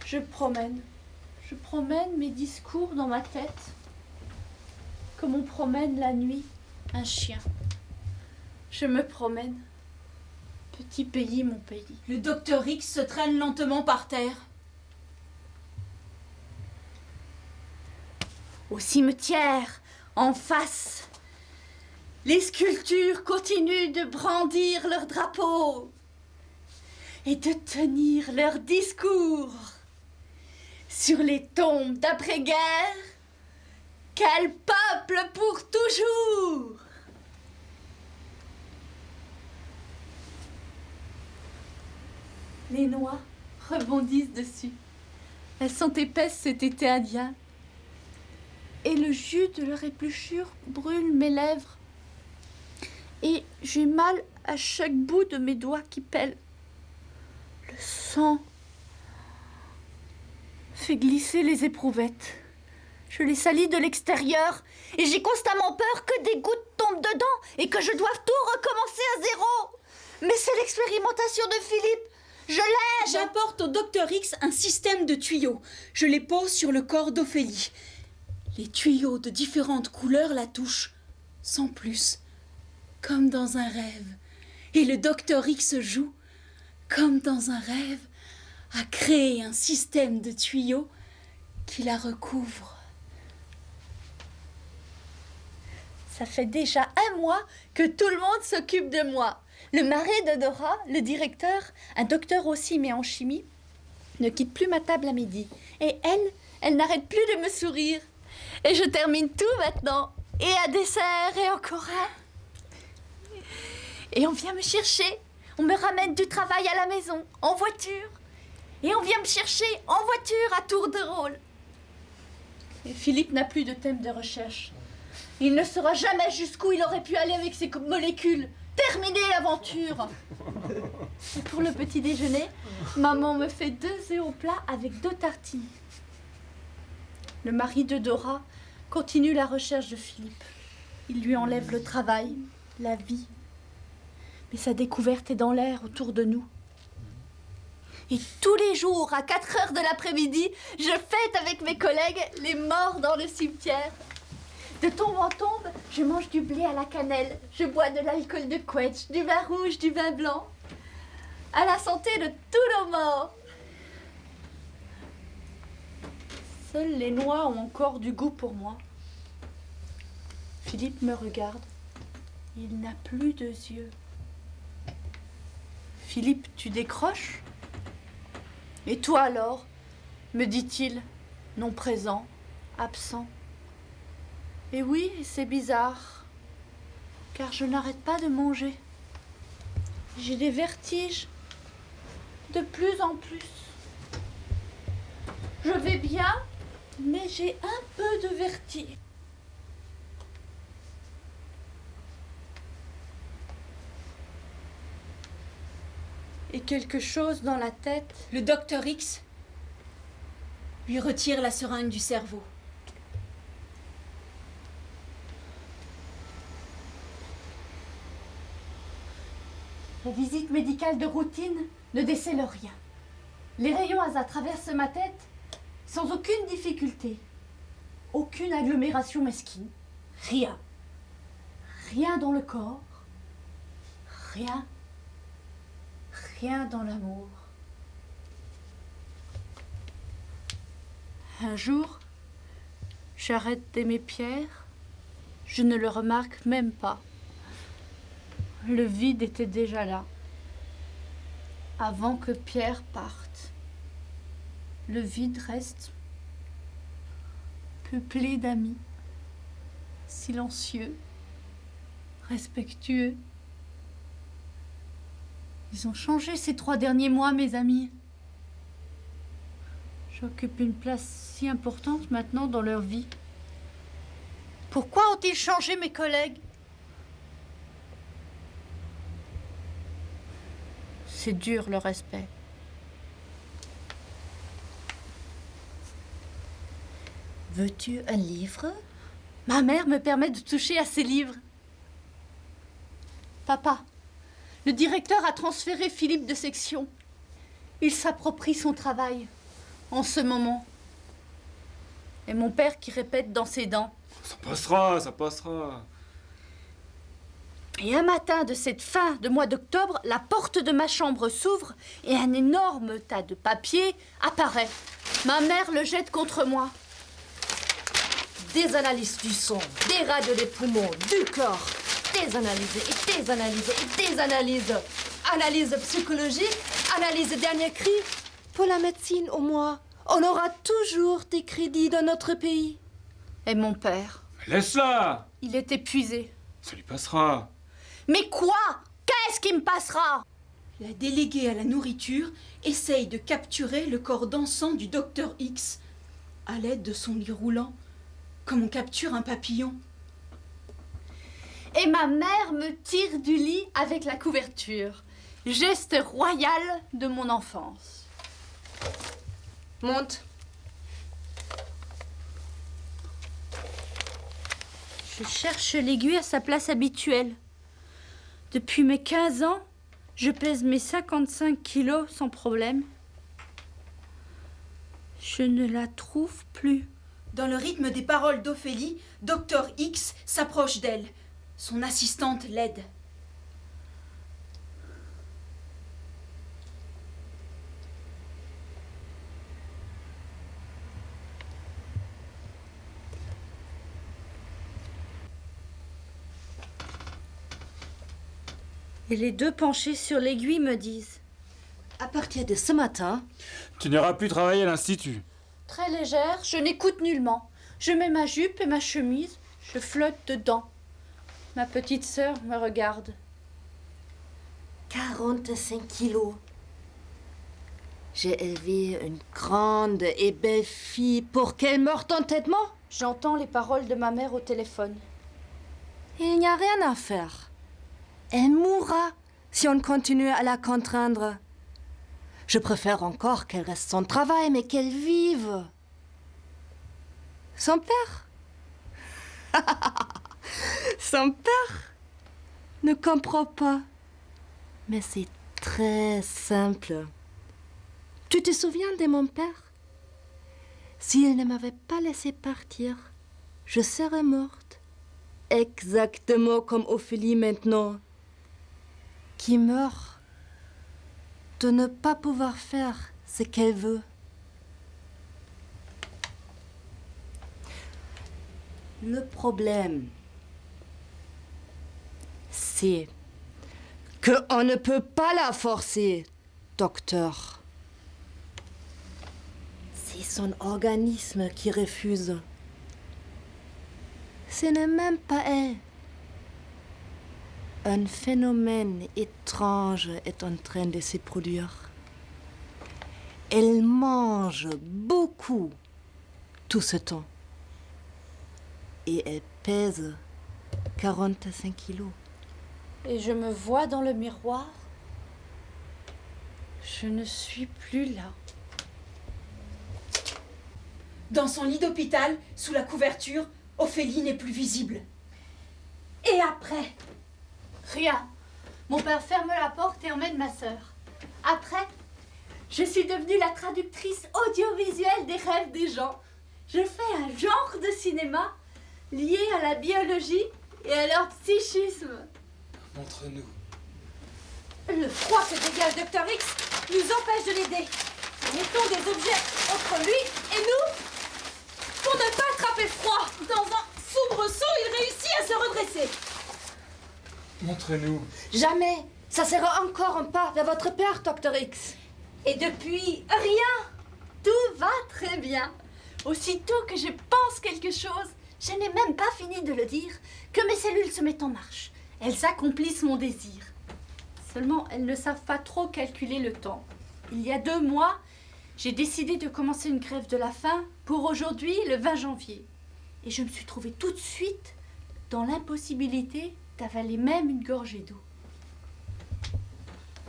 [SPEAKER 1] Je promène mes discours dans ma tête, comme on promène la nuit un chien. Je me promène. Petit pays, mon pays.
[SPEAKER 6] Le docteur X se traîne lentement par terre.
[SPEAKER 1] Au cimetière, en face, les sculptures continuent de brandir leurs drapeaux et de tenir leurs discours. Sur les tombes d'après-guerre, Quel peuple pour toujours! Les noix rebondissent dessus. Elles sont épaisses cet été indien. Et le jus de leur épluchure brûle mes lèvres. Et j'ai mal à chaque bout de mes doigts qui pèlent. Le sang fait glisser les éprouvettes. Je les salis de l'extérieur et j'ai constamment peur que des gouttes tombent dedans et que je doive tout recommencer à zéro. Mais c'est l'expérimentation de Philippe. Je l'aide.
[SPEAKER 6] J'apporte au Dr X un système de tuyaux. Je les pose sur le corps d'Ophélie. Les tuyaux de différentes couleurs la touchent, sans plus, comme dans un rêve. Et le Dr X joue, comme dans un rêve, à créer un système de tuyaux qui la recouvre.
[SPEAKER 1] Ça fait déjà un mois que tout le monde s'occupe de moi. Le mari de Dora, le directeur, un docteur aussi mais en chimie, ne quitte plus ma table à midi. Et elle n'arrête plus de me sourire. Et je termine tout maintenant. Et un dessert et encore un. Et on vient me chercher. On me ramène du travail à la maison, en voiture. Et on vient me chercher en voiture à tour de rôle. Et Philippe n'a plus de thème de recherche. Il ne saura jamais jusqu'où il aurait pu aller avec ses molécules. Terminer l'aventure. Et pour le petit déjeuner, maman me fait 2 œufs au plat avec 2 tartines. Le mari de Dora continue la recherche de Philippe. Il lui enlève le travail, la vie. Mais sa découverte est dans l'air autour de nous. Et tous les jours, à 4 heures de l'après-midi, je fête avec mes collègues les morts dans le cimetière. De tombe en tombe, je mange du blé à la cannelle, je bois de l'alcool de quetch, du vin rouge, du vin blanc. À la santé de tous nos morts. Seules les noix ont encore du goût pour moi. Philippe me regarde. Il n'a plus de yeux. Philippe, tu décroches? Et toi alors? Me dit-il, non présent, absent. Et oui, c'est bizarre, car je n'arrête pas de manger. J'ai des vertiges, de plus en plus. Je vais bien, mais j'ai un peu de vertige. Et quelque chose dans la tête.
[SPEAKER 6] Le Dr X lui retire la seringue du cerveau.
[SPEAKER 1] La visite médicale de routine ne décèle rien. Les rayons ASA traversent ma tête sans aucune difficulté. Aucune agglomération mesquine. Rien. Rien dans le corps. Rien. Rien dans l'amour. Un jour, j'arrête d'aimer Pierre. Je ne le remarque même pas. Le vide était déjà là, avant que Pierre parte. Le vide reste peuplé d'amis, silencieux, respectueux. Ils ont changé ces 3 derniers mois, mes amis. J'occupe une place si importante maintenant dans leur vie. Pourquoi ont-ils changé mes collègues ? C'est dur, le respect.
[SPEAKER 9] Veux-tu un livre?
[SPEAKER 1] Ma mère me permet de toucher à ces livres. Papa, le directeur a transféré Philippe de section. Il s'approprie son travail, en ce moment. Et mon père qui répète dans ses dents.
[SPEAKER 7] Ça passera, ça passera.
[SPEAKER 1] Et un matin de cette fin de mois d'octobre, la porte de ma chambre s'ouvre et un énorme tas de papier apparaît. Ma mère le jette contre moi.
[SPEAKER 8] Des analyses du sang, des radios des poumons, du corps, des analyses et des analyses et des analyses. Analyse psychologique, analyse dernier cri. Pour la médecine, au moins, on aura toujours des crédits dans notre pays.
[SPEAKER 6] Et mon père?
[SPEAKER 7] Mais laisse-la!
[SPEAKER 6] Il est épuisé.
[SPEAKER 7] Ça lui passera.
[SPEAKER 6] Mais quoi? Qu'est-ce qui me passera? La déléguée à la nourriture essaye de capturer le corps dansant du docteur X à l'aide de son lit roulant, comme on capture un papillon. Et ma mère me tire du lit avec la couverture. Geste royal de mon enfance.
[SPEAKER 8] Monte.
[SPEAKER 6] Je cherche l'aiguille à sa place habituelle. Depuis mes 15 ans, je pèse mes 55 kilos sans problème. Je ne la trouve plus. Dans le rythme des paroles d'Ophélie, Dr X s'approche d'elle. Son assistante l'aide. Et les deux penchés sur l'aiguille me disent:
[SPEAKER 8] À partir de ce matin,
[SPEAKER 7] Tu n'iras plus travailler à l'Institut.
[SPEAKER 6] très légère, je n'écoute nullement. Je mets ma jupe et ma chemise, je flotte dedans. Ma petite sœur me regarde.
[SPEAKER 8] 45 kilos. J'ai élevé une grande et belle fille pour qu'elle meure entêtement.
[SPEAKER 6] J'entends les paroles de ma mère au téléphone.
[SPEAKER 8] Il n'y a rien à faire. Elle mourra si on continue à la contraindre. Je préfère encore qu'elle reste sans travail, mais qu'elle vive. Son père Son père ne comprend pas. Mais c'est très simple. Tu te souviens de mon père? S'il ne m'avait pas laissé partir, je serais morte. Exactement comme Ophélie maintenant, qui meurt de ne pas pouvoir faire ce qu'elle veut. Le problème, c'est qu'on ne peut pas la forcer, docteur. C'est son organisme qui refuse. Ce n'est même pas elle. Un phénomène étrange est en train de se produire. Elle mange beaucoup tout ce temps. Et elle pèse 45 kilos.
[SPEAKER 6] Et je me vois dans le miroir. Je ne suis plus là. Dans son lit d'hôpital, sous la couverture, Ophélie n'est plus visible. Et après? Rien. Mon père ferme la porte et emmène ma sœur. Après, je suis devenue la traductrice audiovisuelle des rêves des gens. Je fais un genre de cinéma lié à la biologie et à leur psychisme.
[SPEAKER 7] Montre-nous.
[SPEAKER 6] Le froid que dégage Dr X nous empêche de l'aider. Mettons des objets entre lui et nous pour ne pas attraper froid. Dans un soubresaut, il réussit à se redresser.
[SPEAKER 7] Montre-nous.
[SPEAKER 8] Jamais. Ça sera encore un pas vers votre père, Dr X.
[SPEAKER 6] Et depuis, rien. Tout va très bien. Aussitôt que je pense quelque chose, je n'ai même pas fini de le dire, que mes cellules se mettent en marche. Elles accomplissent mon désir. Seulement, elles ne savent pas trop calculer le temps. Il y a 2 mois, j'ai décidé de commencer une grève de la faim pour aujourd'hui, le 20 janvier. Et je me suis trouvée tout de suite dans l'impossibilité d'avaler même une gorgée d'eau.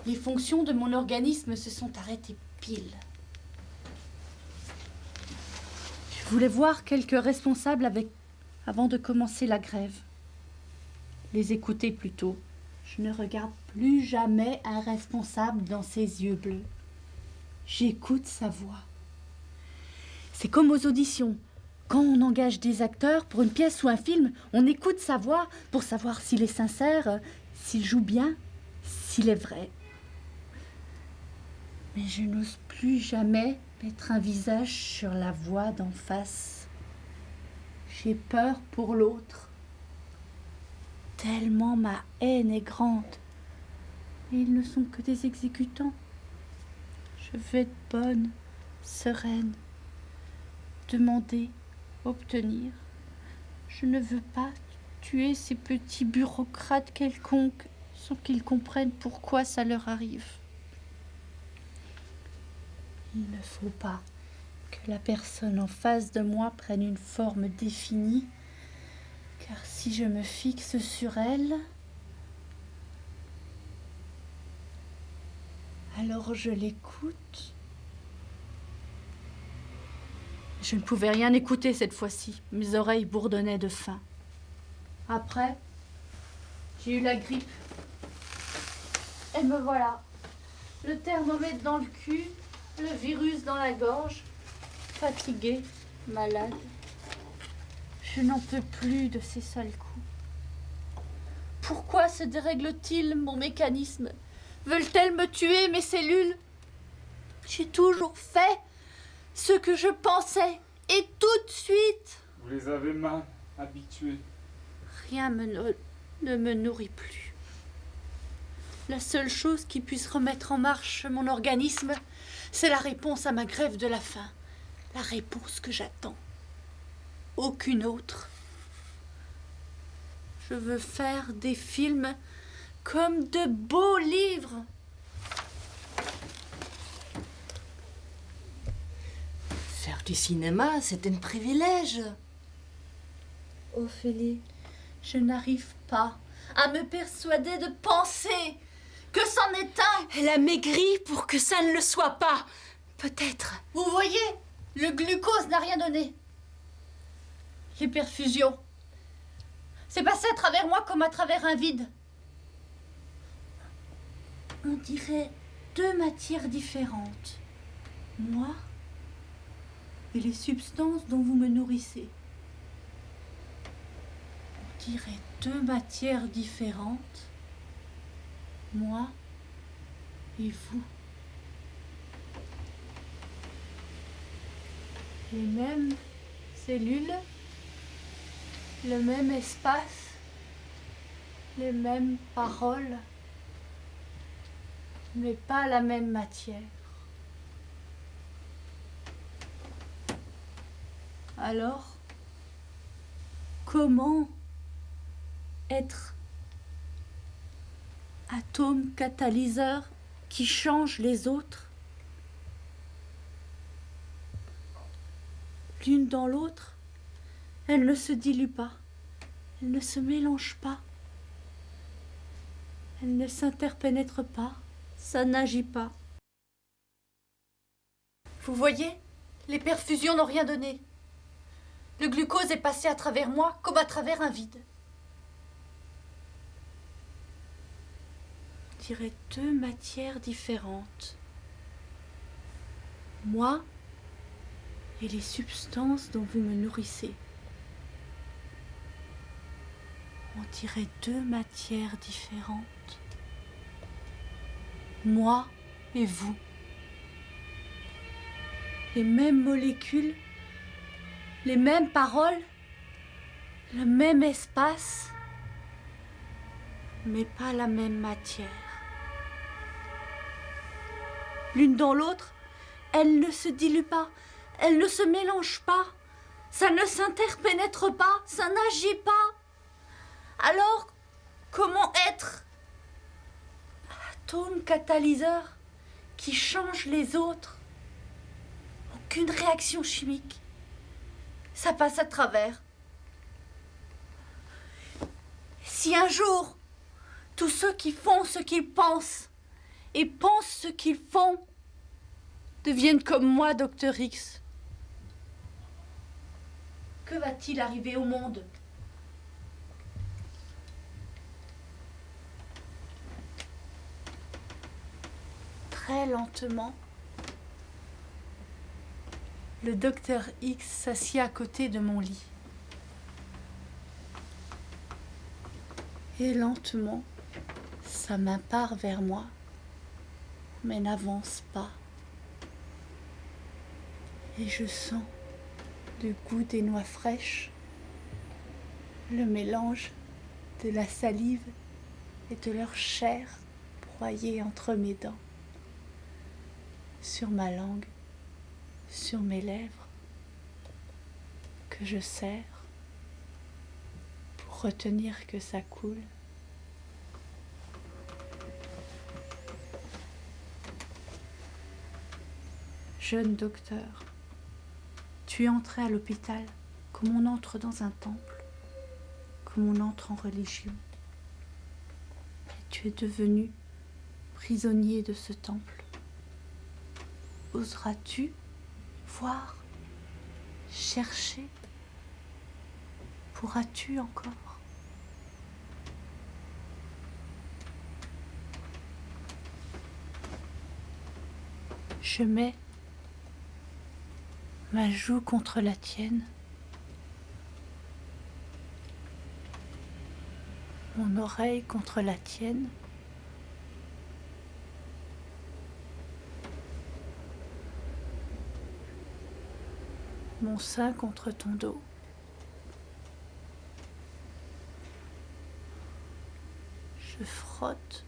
[SPEAKER 6] Les fonctions de mon organisme se sont arrêtées pile. Je voulais voir quelques responsables avant de commencer la grève. Les écouter plutôt. Je ne regarde plus jamais un responsable dans ses yeux bleus. J'écoute sa voix. C'est comme aux auditions. Quand on engage des acteurs pour une pièce ou un film, on écoute sa voix pour savoir s'il est sincère, s'il joue bien, s'il est vrai. Mais je n'ose plus jamais mettre un visage sur la voix d'en face. J'ai peur pour l'autre. Tellement ma haine est grande. Et ils ne sont que des exécutants. Je veux être bonne, sereine, demander, obtenir,
[SPEAKER 5] Je ne veux pas tuer ces petits bureaucrates quelconques sans qu'ils comprennent pourquoi ça leur arrive. Il ne faut pas que la personne en face de moi prenne une forme définie, car si je me fixe sur elle, alors je l'écoute. Je ne pouvais rien écouter cette fois-ci. Mes oreilles bourdonnaient de faim. Après, j'ai eu la grippe. Et me voilà. Le thermomètre dans le cul, le virus dans la gorge, fatiguée, malade. Je n'en peux plus de ces sales coups. Pourquoi se dérègle-t-il mon mécanisme? Veulent-elles me tuer, mes cellules? J'ai toujours fait ce que je pensais, et tout de suite.
[SPEAKER 7] Vous les avez mal habitués.
[SPEAKER 5] Rien ne me nourrit plus. La seule chose qui puisse remettre en marche mon organisme, c'est la réponse à ma grève de la faim. La réponse que j'attends. Aucune autre. Je veux faire des films comme de beaux livres.
[SPEAKER 8] Faire du cinéma, c'est un privilège.
[SPEAKER 5] Ophélie, je n'arrive pas à me persuader de penser que c'en est un.
[SPEAKER 6] Elle a maigri pour que ça ne le soit pas. Peut-être.
[SPEAKER 5] Vous voyez, le glucose n'a rien donné. Les perfusions, c'est passé à travers moi comme à travers un vide. On dirait deux matières différentes. Moi et les substances dont vous me nourrissez. On dirait deux matières différentes. Moi et vous. Les mêmes cellules, le même espace, les mêmes paroles, mais pas la même matière. Alors, comment être atome catalyseur qui change les autres? L'une dans l'autre, elle ne se dilue pas, elle ne se mélange pas, elle ne s'interpénètre pas, ça n'agit pas. Vous voyez, les perfusions n'ont rien donné. Le glucose est passé à travers moi comme à travers un vide. On dirait deux matières différentes. Moi et les substances dont vous me nourrissez. On dirait deux matières différentes. Moi et vous. Les mêmes molécules, les mêmes paroles, le même espace, mais pas la même matière. L'une dans l'autre, elle ne se dilue pas, elle ne se mélange pas, ça ne s'interpénètre pas, ça n'agit pas. Alors, comment être atome catalyseur qui change les autres? Aucune réaction chimique. Ça passe à travers. Si un jour, tous ceux qui font ce qu'ils pensent et pensent ce qu'ils font deviennent comme moi, Docteur X, que va-t-il arriver au monde? Très lentement, le Docteur X s'assied à côté de mon lit. Et lentement, sa main part vers moi, mais n'avance pas. Et je sens le goût des noix fraîches, le mélange de la salive et de leur chair broyée entre mes dents, sur ma langue, sur mes lèvres, que je serre retenir que ça coule. Jeune docteur, tu es entré à l'hôpital comme on entre dans un temple, comme on entre en religion. Et tu es devenu prisonnier de ce temple. Oseras-tu voir, chercher? Pourras-tu encore? Je mets ma joue contre la tienne, mon oreille contre la tienne, mon sein contre ton dos. Je frotte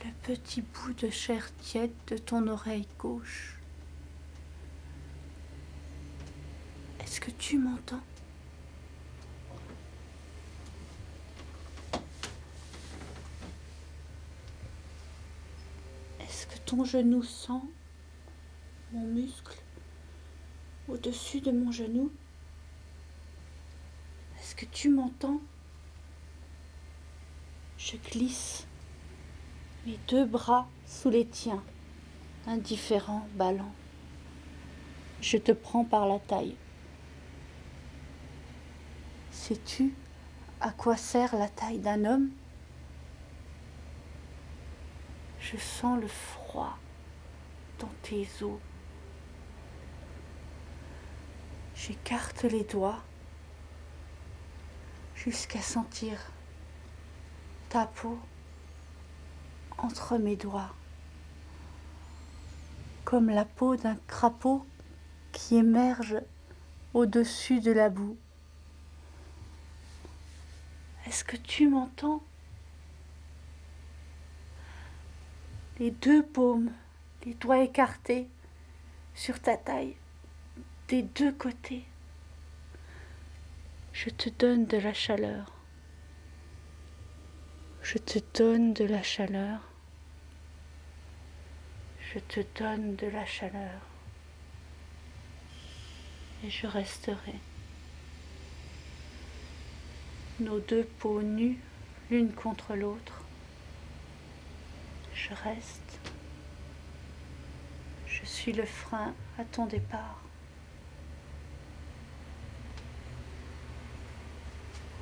[SPEAKER 5] le petit bout de chair tiède de ton oreille gauche. Est-ce que tu m'entends? Est-ce que ton genou sent mon muscle au-dessus de mon genou? Est-ce que tu m'entends? Je glisse mes 2 bras sous les tiens, indifférent, ballant. Je te prends par la taille. Sais-tu à quoi sert la taille d'un homme? Je sens le froid dans tes os. J'écarte les doigts jusqu'à sentir ta peau entre mes doigts, comme la peau d'un crapaud qui émerge au-dessus de la boue. Est-ce que tu m'entends? Les 2 paumes, les doigts écartés sur ta taille, des 2 côtés. Je te donne de la chaleur. Je te donne de la chaleur. Je te donne de la chaleur. Et je resterai. Nos 2 peaux nues, l'une contre l'autre. Je reste. Je suis le frein à ton départ.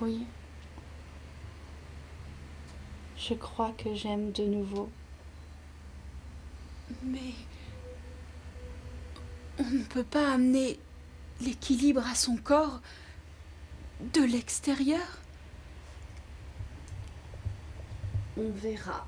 [SPEAKER 5] Oui. Je crois que j'aime de nouveau.
[SPEAKER 6] Mais on ne peut pas amener l'équilibre à son corps de l'extérieur?
[SPEAKER 1] On verra.